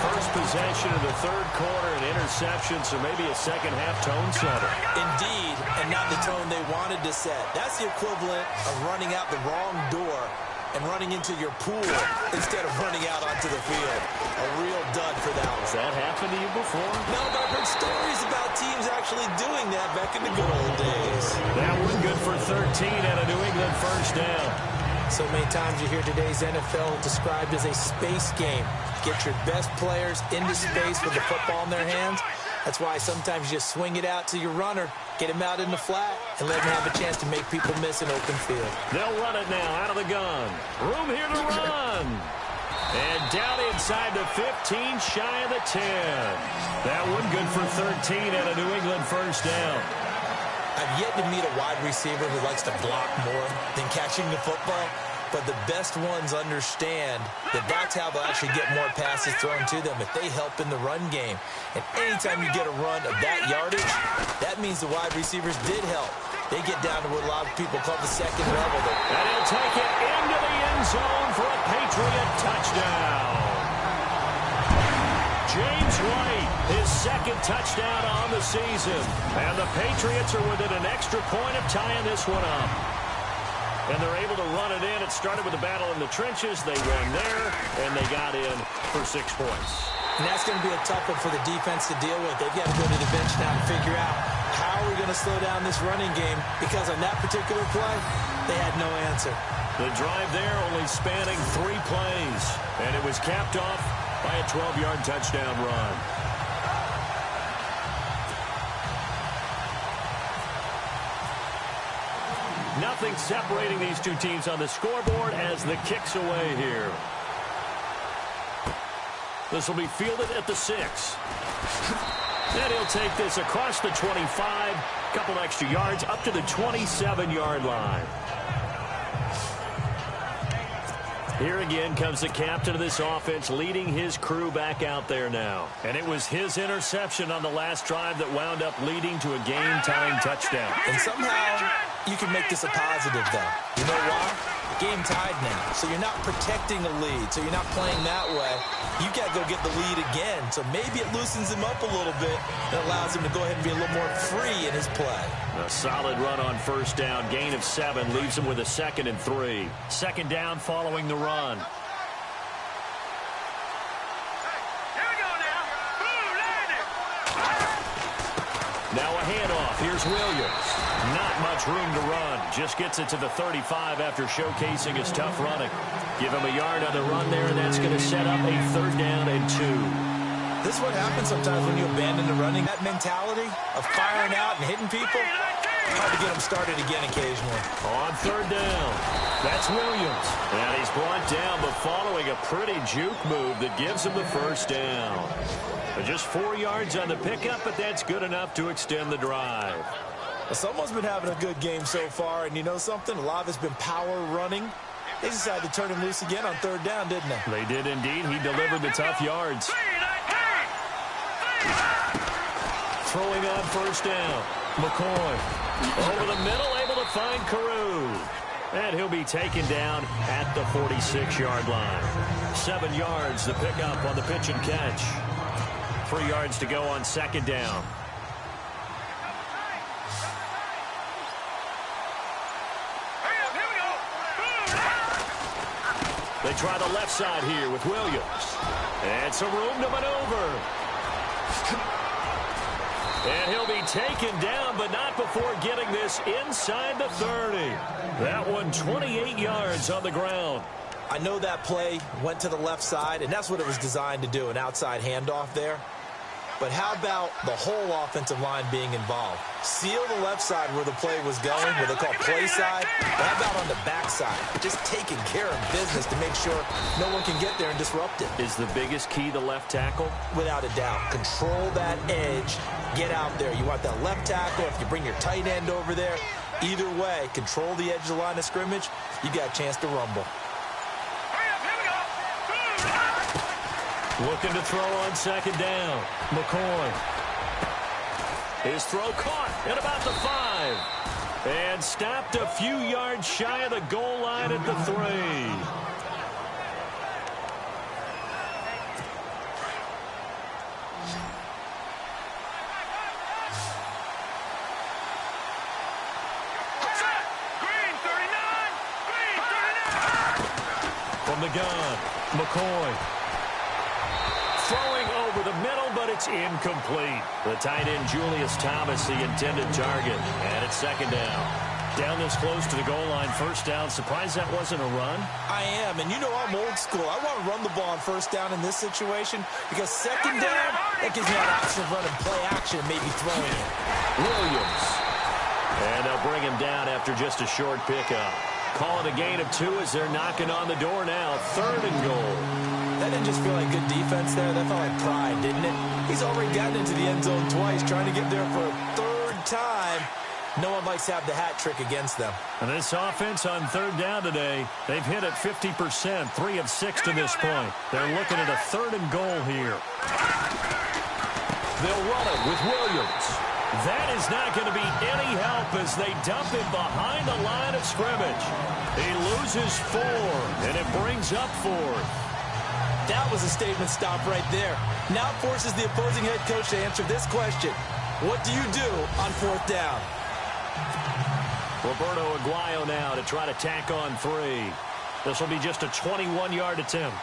First possession of the third quarter, an interception, so maybe a second-half tone setter. Indeed, and not the tone they wanted to set. That's the equivalent of running out the wrong door and running into your pool instead of running out onto the field. A real dud for that one. Has that happened to you before? No, but I've heard stories about teams actually doing that back in the good old days. That one good for 13 and a New England first down. So many times you hear today's NFL described as a space game. Get your best players into space with the football in their hands. That's why sometimes you just swing it out to your runner, get him out in the flat, and let him have a chance to make people miss an open field. They'll run it now out of the gun. Room here to run. And down inside the 15, shy of the 10. That one good for 13 and a New England first down. I've yet to meet a wide receiver who likes to block more than catching the football, but the best ones understand that that's how they'll actually get more passes thrown to them if they help in the run game. And anytime you get a run of that yardage, that means the wide receivers did help. They get down to what a lot of people call the second level. And he'll take it into the end zone for a Patriot touchdown. James White, his second touchdown on the season. And the Patriots are within an extra point of tying this one up. And they're able to run it in. It started with a battle in the trenches. They won there, and they got in for 6 points. And that's going to be a tough one for the defense to deal with. They've got to go to the bench now and figure out how are we going to slow down this running game, because on that particular play, they had no answer. The drive there only spanning 3 plays, and it was capped off by a 12-yard touchdown run. Nothing separating these two teams on the scoreboard as the kick's away here. This will be fielded at the 6. And he'll take this across the 25, couple extra yards up to the 27-yard line. Here again comes the captain of this offense, leading his crew back out there now. And it was his interception on the last drive that wound up leading to a game-tying touchdown. And somehow you can make this a positive, though. You know why? Game tied now. So you're not protecting a lead. So you're not playing that way. You got to go get the lead again. So maybe it loosens him up a little bit and allows him to go ahead and be a little more free in his play. A solid run on first down. Gain of 7 leaves him with a 2nd and 3. Second down following the run. Here we go now. Blue landing. Now a handoff. Here's Williams. Not much room to run. Just gets it to the 35 after showcasing his tough running. Give him a yard on the run there, and that's going to set up a 3rd down and 2. This is what happens sometimes when you abandon the running. That mentality of firing out and hitting people, hard to get them started again occasionally. On 3rd down, that's Williams. And he's brought down, but following a pretty juke move that gives him the 1st down. Just 4 yards on the pickup, but that's good enough to extend the drive. Well, someone's been having a good game so far, and you know something? A lot of it's been power running. They decided to turn him loose again on 3rd down, didn't they? They did indeed. He delivered the tough yards. Throwing on 1st down. McCoy over the middle, able to find Carew. And he'll be taken down at the 46-yard line. 7 yards the pickup on the pitch and catch. 3 yards to go on 2nd down. They try the left side here with Williams. And some room to maneuver. And he'll be taken down, but not before getting this inside the 30. That one 28 yards on the ground. I know that play went to the left side, and that's what it was designed to do, an outside handoff there. But how about the whole offensive line being involved? Seal the left side where the play was going, what they call play side. But how about on the back side? Just taking care of business to make sure no one can get there and disrupt it. Is the biggest key the left tackle? Without a doubt. Control that edge. Get out there. You want that left tackle. If you bring your tight end over there, either way, control the edge of the line of scrimmage, you got a chance to rumble. Looking to throw on 2nd down. McCoy. His throw caught at about the 5. And stopped a few yards shy of the goal line at the 3. From the gun, McCoy. Throwing over the middle, but it's incomplete. The tight end, Julius Thomas, the intended target. And it's 2nd down. Down this close to the goal line, 1st down. Surprised that wasn't a run? I am, and you know I'm old school. I want to run the ball on 1st down in this situation because 2nd down, that gives me an option of running play action and maybe throwing it. Williams. And they'll bring him down after just a short pickup. Call it a gain of 2 as they're knocking on the door now. 3rd and goal. That didn't just feel like good defense there. That felt like pride, didn't it? He's already gotten into the end zone twice, trying to get there for a 3rd time. No one likes to have the hat trick against them. And this offense on 3rd down today, they've hit it 50%, 3 of 6 to this point. They're looking at a 3rd and goal here. They'll run it with Williams. That is not going to be any help as they dump him behind the line of scrimmage. He loses 4, and it brings up 4th. That was a statement stop right there. Now it forces the opposing head coach to answer this question. What do you do on 4th down? Roberto Aguayo now to try to tack on 3. This will be just a 21-yard attempt.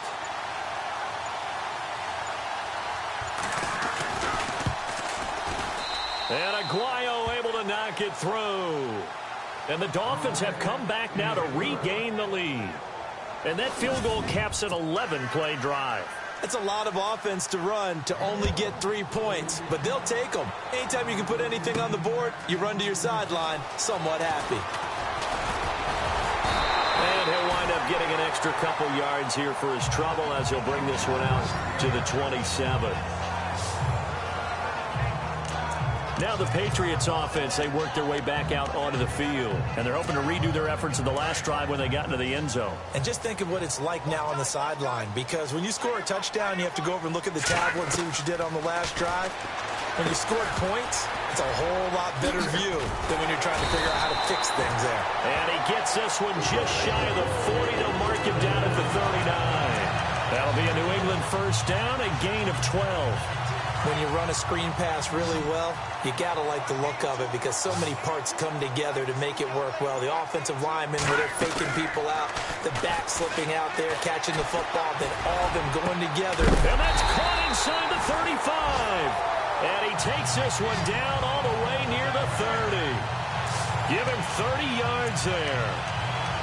And Aguayo able to knock it through. And the Dolphins have come back now to regain the lead. And that field goal caps an 11-play drive. It's a lot of offense to run to only get 3 points, but they'll take them. Anytime you can put anything on the board, you run to your sideline somewhat happy. And he'll wind up getting an extra couple yards here for his trouble as he'll bring this one out to the 27. Now the Patriots offense, they work their way back out onto the field. And they're hoping to redo their efforts in the last drive when they got into the end zone. And just think of what it's like now on the sideline. Because when you score a touchdown, you have to go over and look at the tablet and see what you did on the last drive. When you scored points, it's a whole lot better view than when you're trying to figure out how to fix things there. And he gets this one just shy of the 40 to mark him down at the 39. That'll be a New England 1st down, a gain of 12. When you run a screen pass really well, you got to like the look of it because so many parts come together to make it work well. The offensive linemen, where they're faking people out, the back slipping out there, catching the football, then all of them going together. And that's caught inside the 35. And he takes this one down all the way near the 30. Give him 30 yards there.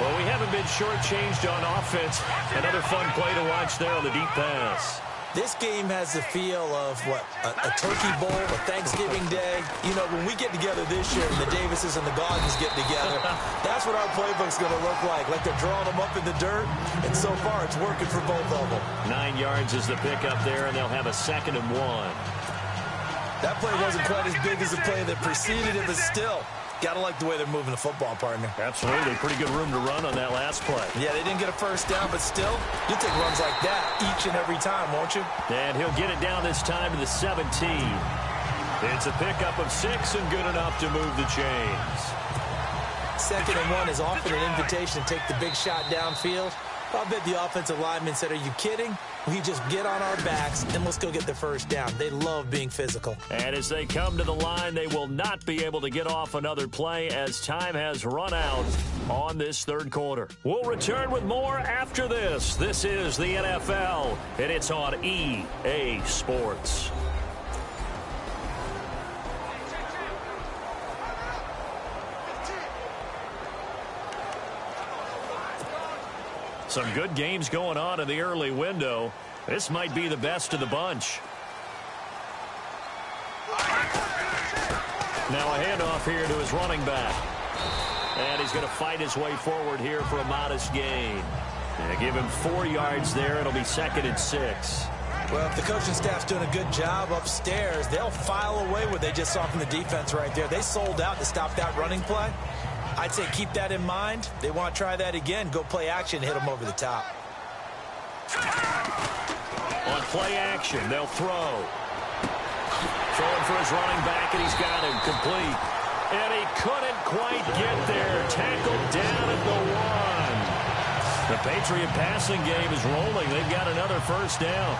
Well, we haven't been shortchanged on offense. Another fun play to watch there on the deep pass. This game has the feel of, a turkey bowl, a Thanksgiving day. You know, when we get together this year and the Davises and the Goggins get together, that's what our playbook's going to look like. Like they're drawing them up in the dirt, and so far it's working for both of them. 9 yards is the pickup there, and they'll have a 2nd and 1. That play wasn't quite as big as the play that preceded it, but still. Gotta like the way they're moving the football, partner. Absolutely. Pretty good room to run on that last play. Yeah, they didn't get a first down, but still, you'll take runs like that each and every time, won't you? And he'll get it down this time to the 17. It's a pickup of 6 and good enough to move the chains. 2nd and 1 is often an invitation to take the big shot downfield. I bet the offensive lineman said, are you kidding? We just get on our backs and let's go get the first down. They love being physical. And as they come to the line, they will not be able to get off another play as time has run out on this 3rd quarter. We'll return with more after this. This is the NFL, and it's on EA Sports. Some good games going on in the early window. This might be the best of the bunch. Now a handoff here to his running back. And he's going to fight his way forward here for a modest gain. And give him 4 yards there. It'll be 2nd and 6. Well, if the coaching staff's doing a good job upstairs, they'll file away what they just saw from the defense right there. They sold out to stop that running play. I'd say keep that in mind. They want to try that again. Go play action, hit them over the top. On play action, they'll throw. Throwing for his running back, and he's got him complete. And he couldn't quite get there. Tackled down at the 1. The Patriot passing game is rolling. They've got another first down.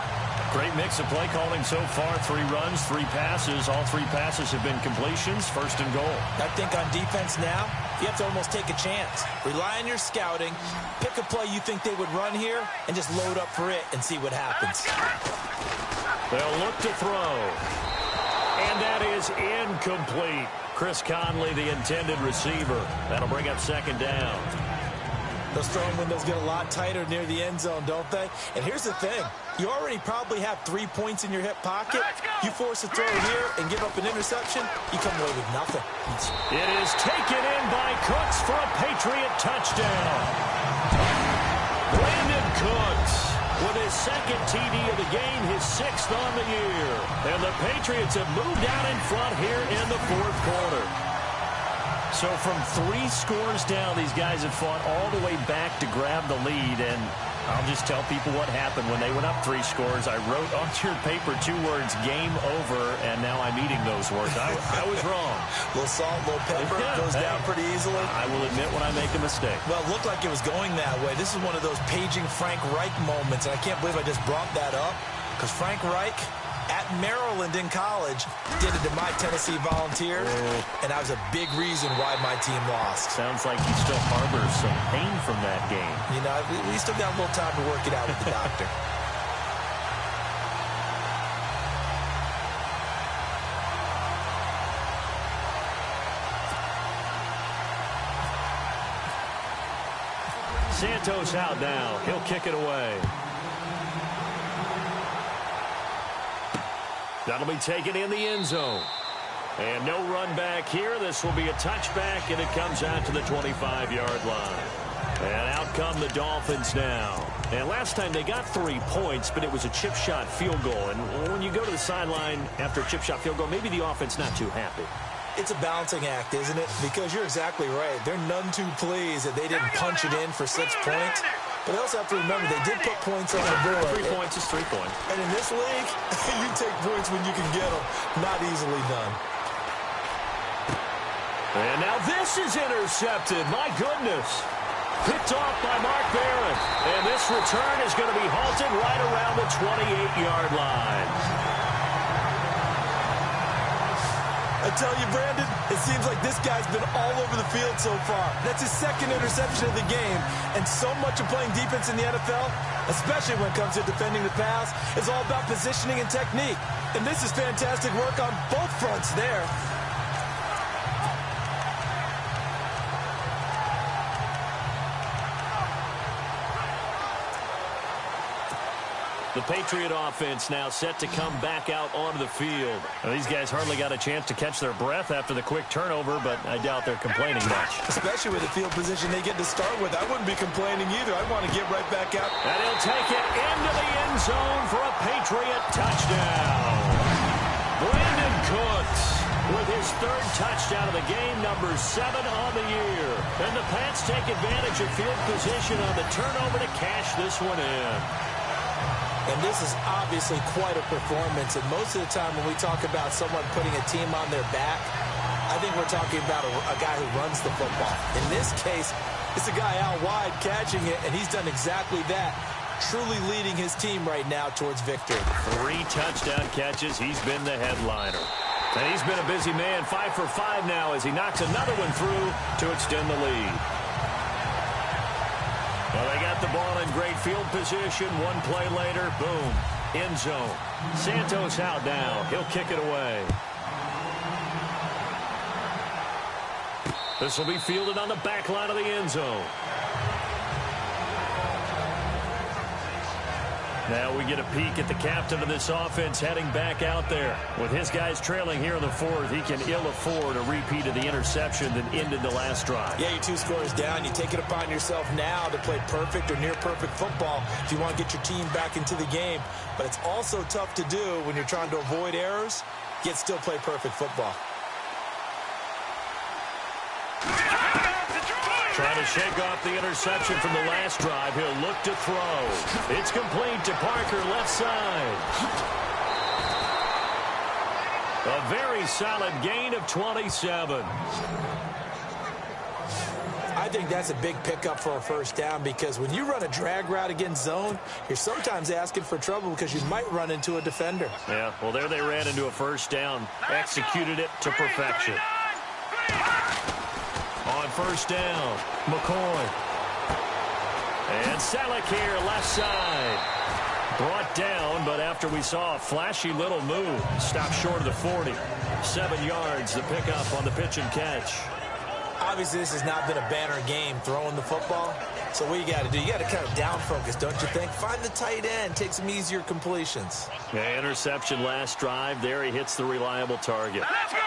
Great mix of play calling so far. 3 runs, 3 passes. All 3 passes have been completions. 1st and goal. I think on defense now, you have to almost take a chance. Rely on your scouting. Pick a play you think they would run here and just load up for it and see what happens. They'll look to throw. And that is incomplete. Chris Conley, the intended receiver. That'll bring up 2nd down. Those throwing windows get a lot tighter near the end zone, don't they? And here's the thing. You already probably have 3 points in your hip pocket. You force a throw here and give up an interception, you come away with nothing. It is taken in by Cooks for a Patriot touchdown. Brandon Cooks with his 2nd TD of the game, his 6th on the year. And the Patriots have moved out in front here in the 4th quarter. So from 3 scores down, these guys have fought all the way back to grab the lead. And I'll just tell people what happened when they went up 3 scores. I wrote onto your paper 2 words, game over, and now I'm eating those words. I was wrong. A little salt, a little pepper, goes down pretty easily. I will admit when I make a mistake. Well, it looked like it was going that way. This is one of those paging Frank Reich moments, and I can't believe I just brought that up, because Frank Reich at Maryland in college did it to my Tennessee Volunteers, and that was a big reason why my team lost. Sounds like he still harbors some pain from that game. You know, we still got a little time to work it out with the doctor. Santos out now. He'll kick it away. That'll be taken in the end zone. And no run back here. This will be a touchback, and it comes out to the 25-yard line. And out come the Dolphins now. And last time they got 3 points, but it was a chip shot field goal. And when you go to the sideline after a chip shot field goal, maybe the offense not too happy. It's a balancing act, isn't it? Because you're exactly right. They're none too pleased that they didn't punch it in for 6 points. But they also have to remember they did put points on the board. 3 points is 3 points. And in this league, you take points when you can get them. Not easily done. And now this is intercepted. My goodness. Picked off by Mark Barron. And this return is going to be halted right around the 28-yard line. I tell you, Brandon, it seems like this guy's been all over the field so far. That's his 2nd interception of the game. And so much of playing defense in the NFL, especially when it comes to defending the pass, is all about positioning and technique. And this is fantastic work on both fronts there. The Patriot offense now set to come back out onto the field. Now, these guys hardly got a chance to catch their breath after the quick turnover, but I doubt they're complaining much. Especially with the field position they get to start with. I wouldn't be complaining either. I'd want to get right back out. And he'll take it into the end zone for a Patriot touchdown. Brandon Cooks with his third touchdown of the game, number 7 on the year. And the Pats take advantage of field position on the turnover to cash this one in. And this is obviously quite a performance. And most of the time when we talk about someone putting a team on their back, I think we're talking about a guy who runs the football. In this case, it's a guy out wide catching it, and he's done exactly that, truly leading his team right now towards victory. 3 touchdown catches. He's been the headliner. And he's been a busy man, 5 for 5 now as he knocks another one through to extend the lead. Well, they got the ball in great field position. One play later, boom, end zone. Santos out now. He'll kick it away. This will be fielded on the back line of the end zone. Now we get a peek at the captain of this offense heading back out there. With his guys trailing here in the 4th, he can ill afford a repeat of the interception that ended the last drive. Yeah, you're 2 scores down. You take it upon yourself now to play perfect or near-perfect football if you want to get your team back into the game. But it's also tough to do when you're trying to avoid errors, yet still play perfect football. Trying to shake off the interception from the last drive. He'll look to throw. It's complete to Parker, left side. A very solid gain of 27. I think that's a big pickup for a first down because when you run a drag route against zone, you're sometimes asking for trouble because you might run into a defender. Yeah, well, there they ran into a first down. Executed it to perfection. On first down, McCoy. And Selleck here, left side. Brought down, but after we saw a flashy little move, stopped short of the 40. 7 yards, the pickup on the pitch and catch. Obviously, this has not been a banner game throwing the football. So what you got to do, you got to kind of down focus, don't you think? Find the tight end, take some easier completions. Yeah, interception last drive. There he hits the reliable target. Let's go!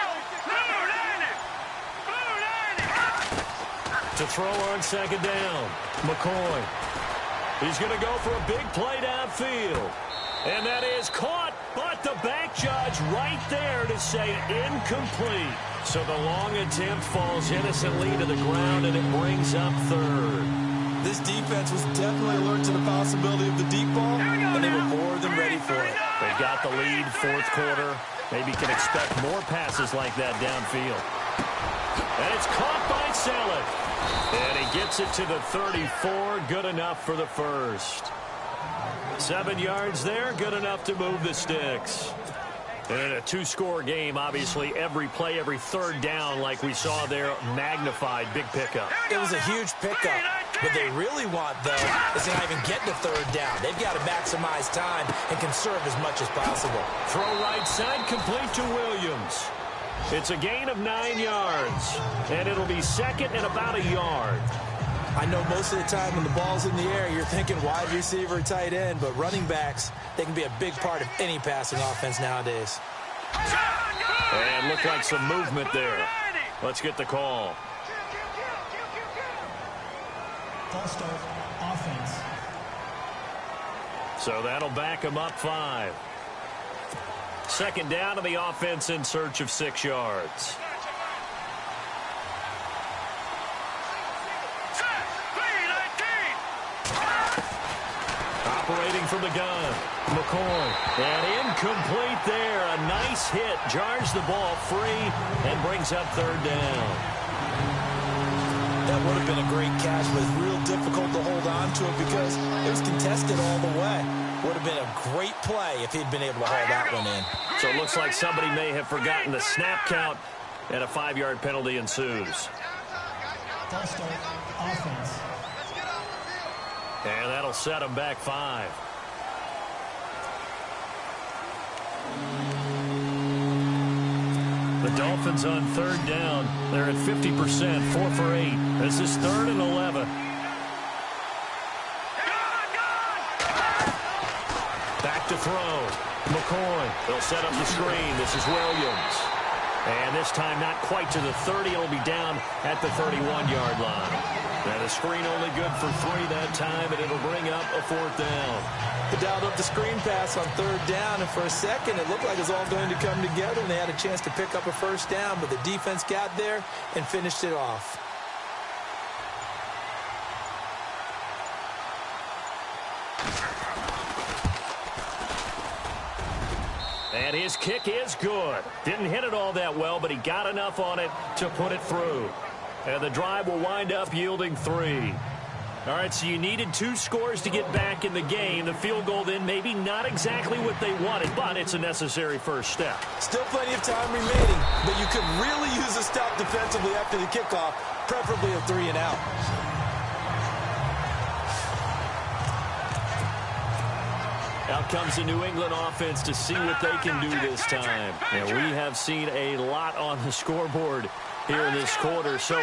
To throw on second down, McCoy. He's going to go for a big play downfield. And that is caught, but the back judge right there to say incomplete. So the long attempt falls innocently to the ground, and it brings up 3rd. This defense was definitely alert to the possibility of the deep ball, and they were more than ready for it. They've got the lead, 4th quarter. Maybe can expect more passes like that downfield. And it's caught by Selleck. And he gets it to the 34. Good enough for the first. 7 yards there. Good enough to move the sticks. And in a 2-score game, obviously, every play, every 3rd down, like we saw there, magnified. Big pickup. It was a huge pickup. What they really want, though, is to not even get to 3rd down. They've got to maximize time and conserve as much as possible. Throw right side, complete to Williams. It's a gain of 9 yards, and it'll be second and about a yard. I know most of the time when the ball's in the air, you're thinking wide receiver, tight end, but running backs, they can be a big part of any passing offense nowadays. And looked like some movement there. Let's get the call. False start, offense. So that'll back him up 5. Second down to the offense in search of 6 yards. Operating from the gun, McCoy. And incomplete there. A nice hit. Jars the ball free and brings up 3rd down. That would have been a great catch, but it's real difficult to hold on to it because it was contested all the way. Would have been a great play if he'd been able to haul that one in. So it looks like somebody may have forgotten the snap count, and a 5-yard penalty ensues. False start, offense. And that'll set him back 5. The Dolphins on third down. They're at 50%, 4 for 8. This is 3rd and 11. Back to throw. McCoy. They'll set up the screen. This is Williams. And this time not quite to the 30. It'll be down at the 31-yard line. And the screen only good for 3 that time, and it'll bring up a 4th down. They dialed up the screen pass on 3rd down, and for a second it looked like it was all going to come together, and they had a chance to pick up a 1st down, but the defense got there and finished it off. And his kick is good. Didn't hit it all that well, but he got enough on it to put it through. And the drive will wind up yielding 3. All right, so you needed 2 scores to get back in the game. The field goal then maybe not exactly what they wanted, but it's a necessary first step. Still plenty of time remaining, but you could really use a stop defensively after the kickoff, preferably a 3 and out. Out comes the New England offense to see what they can do this time. And we have seen a lot on the scoreboard here in this quarter. So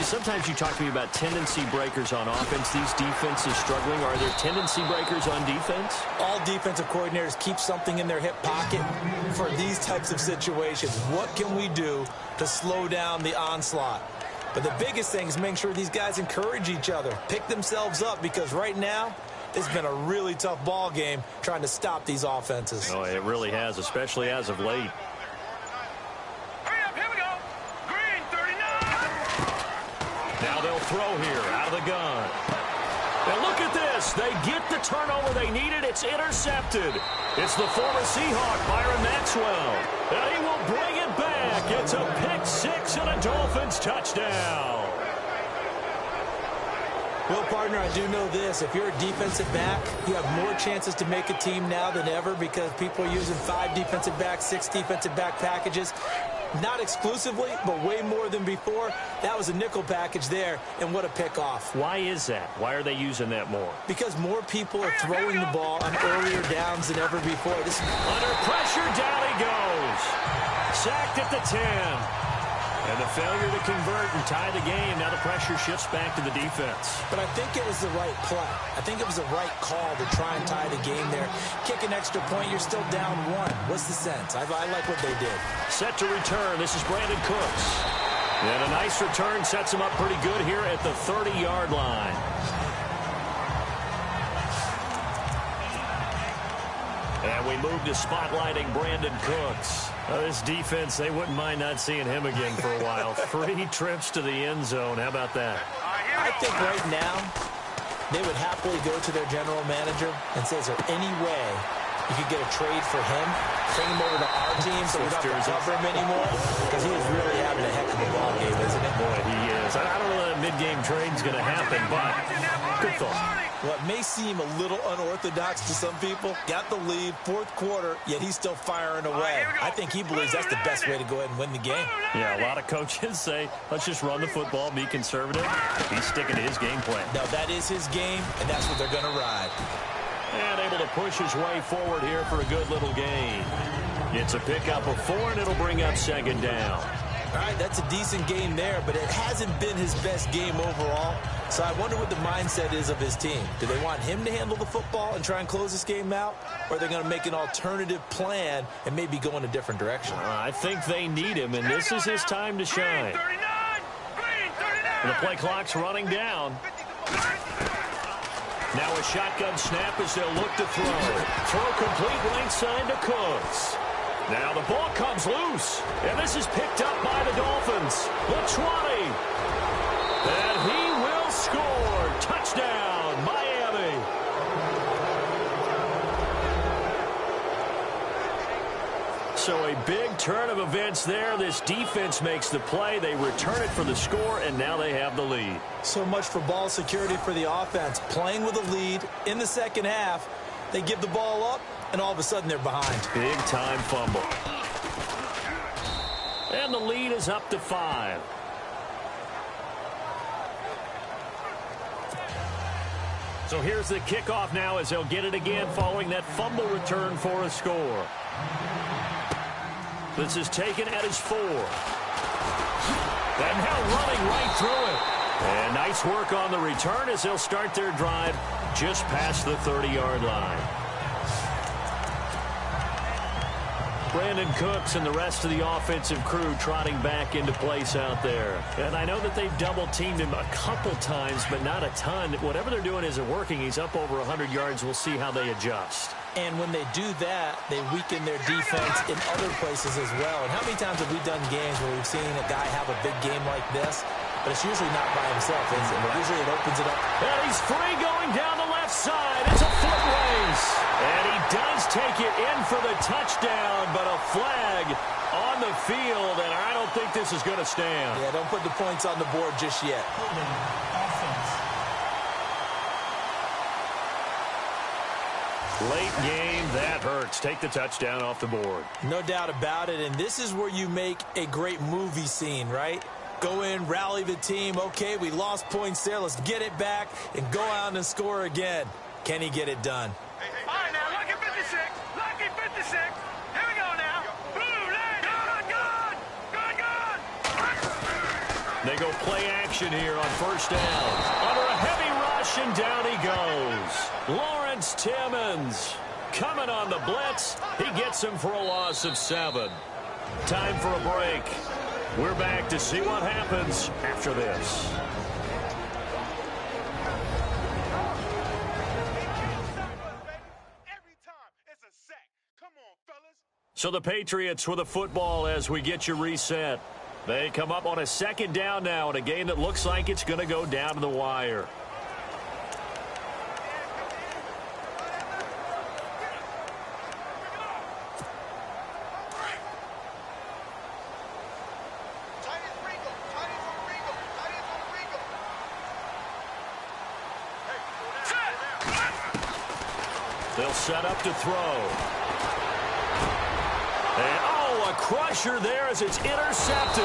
sometimes you talk to me about tendency breakers on offense. These defenses struggling. Are there tendency breakers on defense? All defensive coordinators keep something in their hip pocket for these types of situations. What can we do to slow down the onslaught? But the biggest thing is making sure these guys encourage each other, pick themselves up, because right now it's been a really tough ball game trying to stop these offenses. Oh, it really has, especially as of late. Now they'll throw here out of the gun. And look at this. They get the turnover they needed. It's intercepted. It's the former Seahawk, Byron Maxwell. And he will bring it back. It's a pick 6 and a Dolphins touchdown. Well, partner, I do know this. If you're a defensive back, you have more chances to make a team now than ever because people are using 5 defensive backs, 6 defensive back packages. Not exclusively, but way more than before. That was a nickel package there, and what a pickoff. Why is that? Why are they using that more? Because more people are throwing the ball on earlier downs than ever before. Under pressure, down he goes. Sacked at the 10. And the failure to convert and tie the game. Now the pressure shifts back to the defense. But I think it was the right play. I think it was the right call to try and tie the game there. Kick an extra point, you're still down 1. What's the sense? I like what they did. Set to return. This is Brandon Cooks. And a nice return sets him up pretty good here at the 30-yard line. And we move to spotlighting Brandon Cooks. This defense, they wouldn't mind not seeing him again for a while. 3 trips to the end zone. How about that? I think right now they would happily go to their general manager and say, is there any way you could get a trade for him, bring him over to our team so we don't have to cover him anymore? Because he is really having a heck of a ball game, isn't it? Boy, he is. I don't know that mid-game trade's going to happen, but good thought. Well, it may seem a little unorthodox to some people. Got the lead, 4th quarter, yet he's still firing away. I think he believes that's the best way to go ahead and win the game. Yeah, a lot of coaches say, let's just run the football, be conservative. He's sticking to his game plan. No, that is his game, and that's what they're going to ride. And able to push his way forward here for a good little gain. It's a pickup of 4, and it'll bring up 2nd down. All right, that's a decent game there, but it hasn't been his best game overall. So I wonder what the mindset is of his team. Do they want him to handle the football and try and close this game out? Or are they going to make an alternative plan and maybe go in a different direction? I think they need him, and this is his time to shine. And the play clock's running down. Now a shotgun snap as they'll look to throw. Throw complete right side to Cooks. Now the ball comes loose, and this is picked up by the Dolphins. The 20. And he will score. Touchdown, Miami. So a big turn of events there. This defense makes the play. They return it for the score, and now they have the lead. So much for ball security for the offense. Playing with a lead in the second half. They give the ball up, and all of a sudden they're behind. Big-time fumble. And the lead is up to 5. So here's the kickoff now as they'll get it again following that fumble return for a score. This is taken at his 4. And now running right through it. And nice work on the return as they'll start their drive just past the 30-yard line. Brandon Cooks and the rest of the offensive crew trotting back into place out there. And I know that they've double-teamed him a couple times, but not a ton. Whatever they're doing isn't working. He's up over 100 yards. We'll see how they adjust. And when they do that, they weaken their defense in other places as well. And how many times have we done games where we've seen a guy have a big game like this, but it's usually not by himself, is it? Usually it opens it up. And he's free going down the left side. It's a foot race. And he does take it in for the touchdown, but a flag on the field, and I don't think this is going to stand. Yeah, don't put the points on the board just yet. Offense. Late game, that hurts. Take the touchdown off the board. No doubt about it, and this is where you make a great movie scene, right? Go in, rally the team. Okay, we lost points there. Let's get it back and go out and score again. Can he get it done? All right, now, lucky 56. Lucky 56. Here we go now. Blue line. Good. They go play action here on first down. Under a heavy rush, and down he goes. Lawrence Timmons coming on the blitz. He gets him for a loss of 7. Time for a break. We're back to see what happens after this. So the Patriots with a football as we get you reset. They come up on a second down now in a game that looks like it's going to go down to the wire. They'll set up to throw. And, a crusher there as it's intercepted.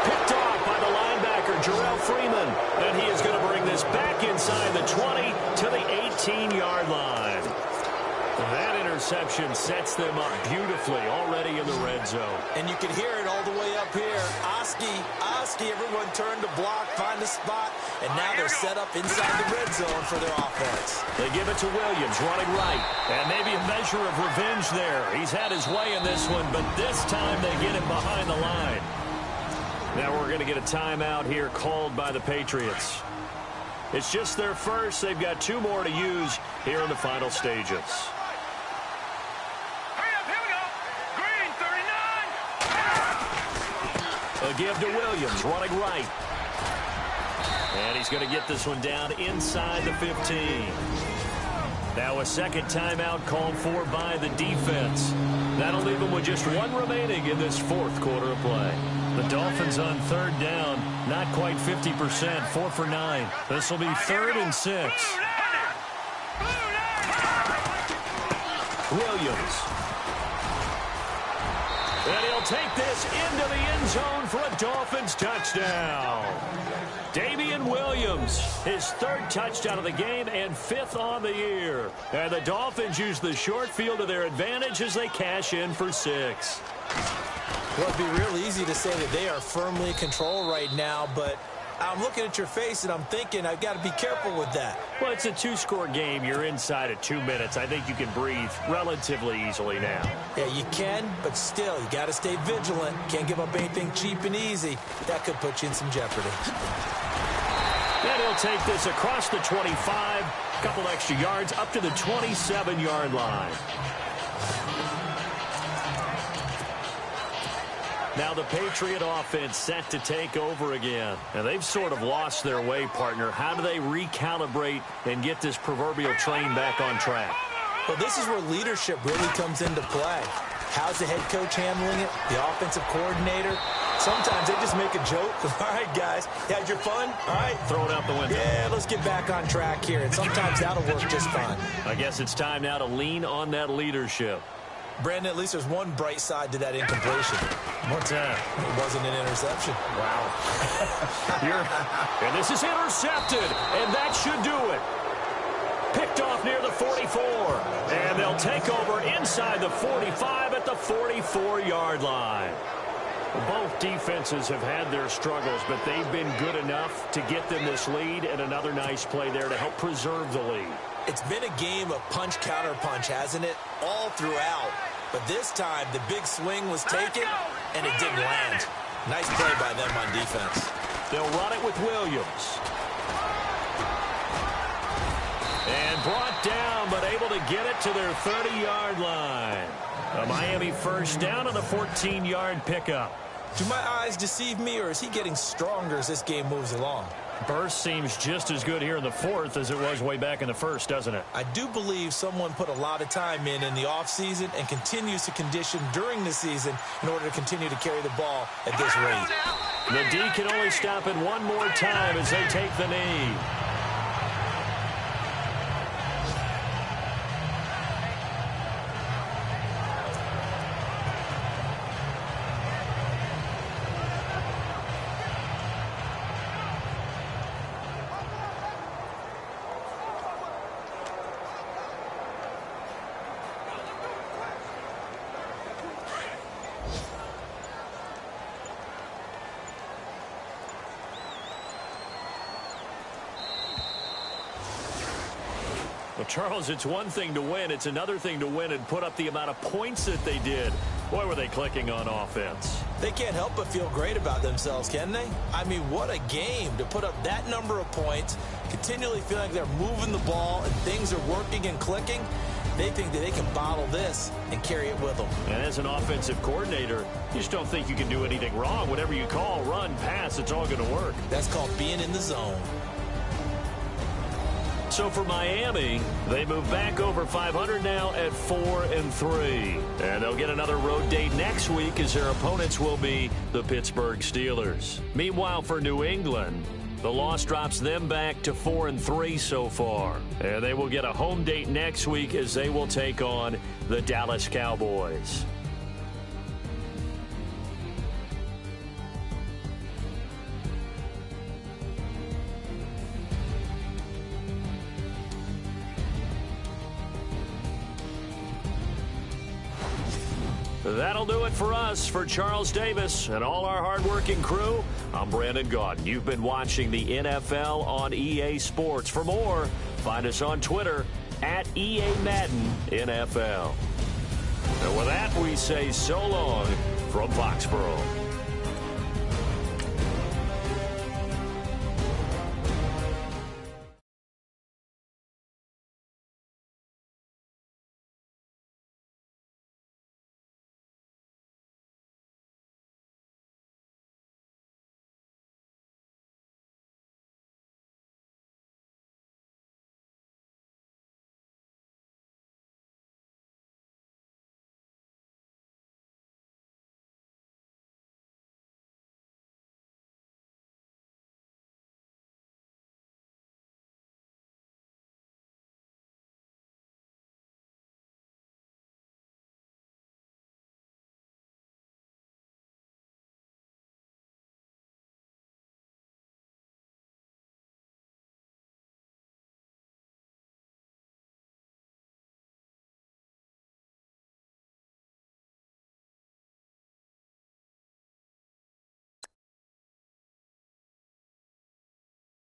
Picked off by the linebacker, Jarrell Freeman. And he is going to bring this back inside the 20 to the 18-yard line. That interception sets them up beautifully already in the red zone. And you can hear it all the way up here. Oski, everyone turned to block, find a spot, and now they're set up inside the red zone for their offense. They give it to Williams, running right. And maybe a measure of revenge there. He's had his way in this one, but this time they get him behind the line. Now we're going to get a timeout here called by the Patriots. It's just their first. They've got 2 more to use here in the final stages. A give to Williams, running right. And he's going to get this one down inside the 15. Now a second timeout called for by the defense. That'll leave them with just 1 remaining in this 4th quarter of play. The Dolphins on 3rd down, not quite 50%, 4 for 9. This will be 3rd and 6. Williams. And he'll take this into the end zone for a Dolphins touchdown. Damian Williams, his 3rd touchdown of the game and 5th on the year. And the Dolphins use the short field to their advantage as they cash in for 6. Well, it'd be real easy to say that they are firmly in control right now, but I'm looking at your face and I'm thinking I've got to be careful with that. Well, it's a 2-score game. You're inside at 2 minutes. I think you can breathe relatively easily now. Yeah, you can, but still, you got to stay vigilant. Can't give up anything cheap and easy. That could put you in some jeopardy. And he'll take this across the 25, a couple extra yards up to the 27-yard line. Now the Patriot offense set to take over again. And they've sort of lost their way, partner. How do they recalibrate and get this proverbial train back on track? Well, this is where leadership really comes into play. How's the head coach handling it? The offensive coordinator? Sometimes they just make a joke. All right, guys, you had your fun? All right. Throw it out the window. Yeah, let's get back on track here. And sometimes that'll work just fine. I guess it's time now to lean on that leadership. Brandon, at least there's one bright side to that incompletion. What's that? It wasn't an interception. Wow. And this is intercepted, and that should do it. Picked off near the 44. And they'll take over inside the 45 at the 44-yard line. Both defenses have had their struggles, but they've been good enough to get them this lead, and another nice play there to help preserve the lead. It's been a game of punch-counter-punch, hasn't it? All throughout. But this time, the big swing was taken, and it didn't land. Nice play by them on defense. They'll run it with Williams. And brought down, but able to get it to their 30-yard line. A Miami first down on a 14-yard pickup. Do my eyes deceive me, or is he getting stronger as this game moves along? Burst seems just as good here in the fourth as it was way back in the first, doesn't it? I do believe someone put a lot of time in the offseason and continues to condition during the season in order to continue to carry the ball at this rate. The D can only stop it one more time as they take the knee. Well, Charles, it's one thing to win. It's another thing to win and put up the amount of points that they did. Boy, were they clicking on offense. They can't help but feel great about themselves, can they? I mean, what a game to put up that number of points, continually feeling like they're moving the ball and things are working and clicking. They think that they can bottle this and carry it with them. And as an offensive coordinator, you just don't think you can do anything wrong. Whatever you call, run, pass, it's all going to work. That's called being in the zone. So for Miami, they move back over 500 now at 4-3. And they'll get another road date next week as their opponents will be the Pittsburgh Steelers. Meanwhile, for New England, the loss drops them back to 4-3 so far. And they will get a home date next week as they will take on the Dallas Cowboys. That'll do it for us. For Charles Davis and all our hardworking crew, I'm Brandon Gaudin. You've been watching the NFL on EA Sports. For more, find us on Twitter at EA Madden NFL. And with that, we say so long from Foxborough.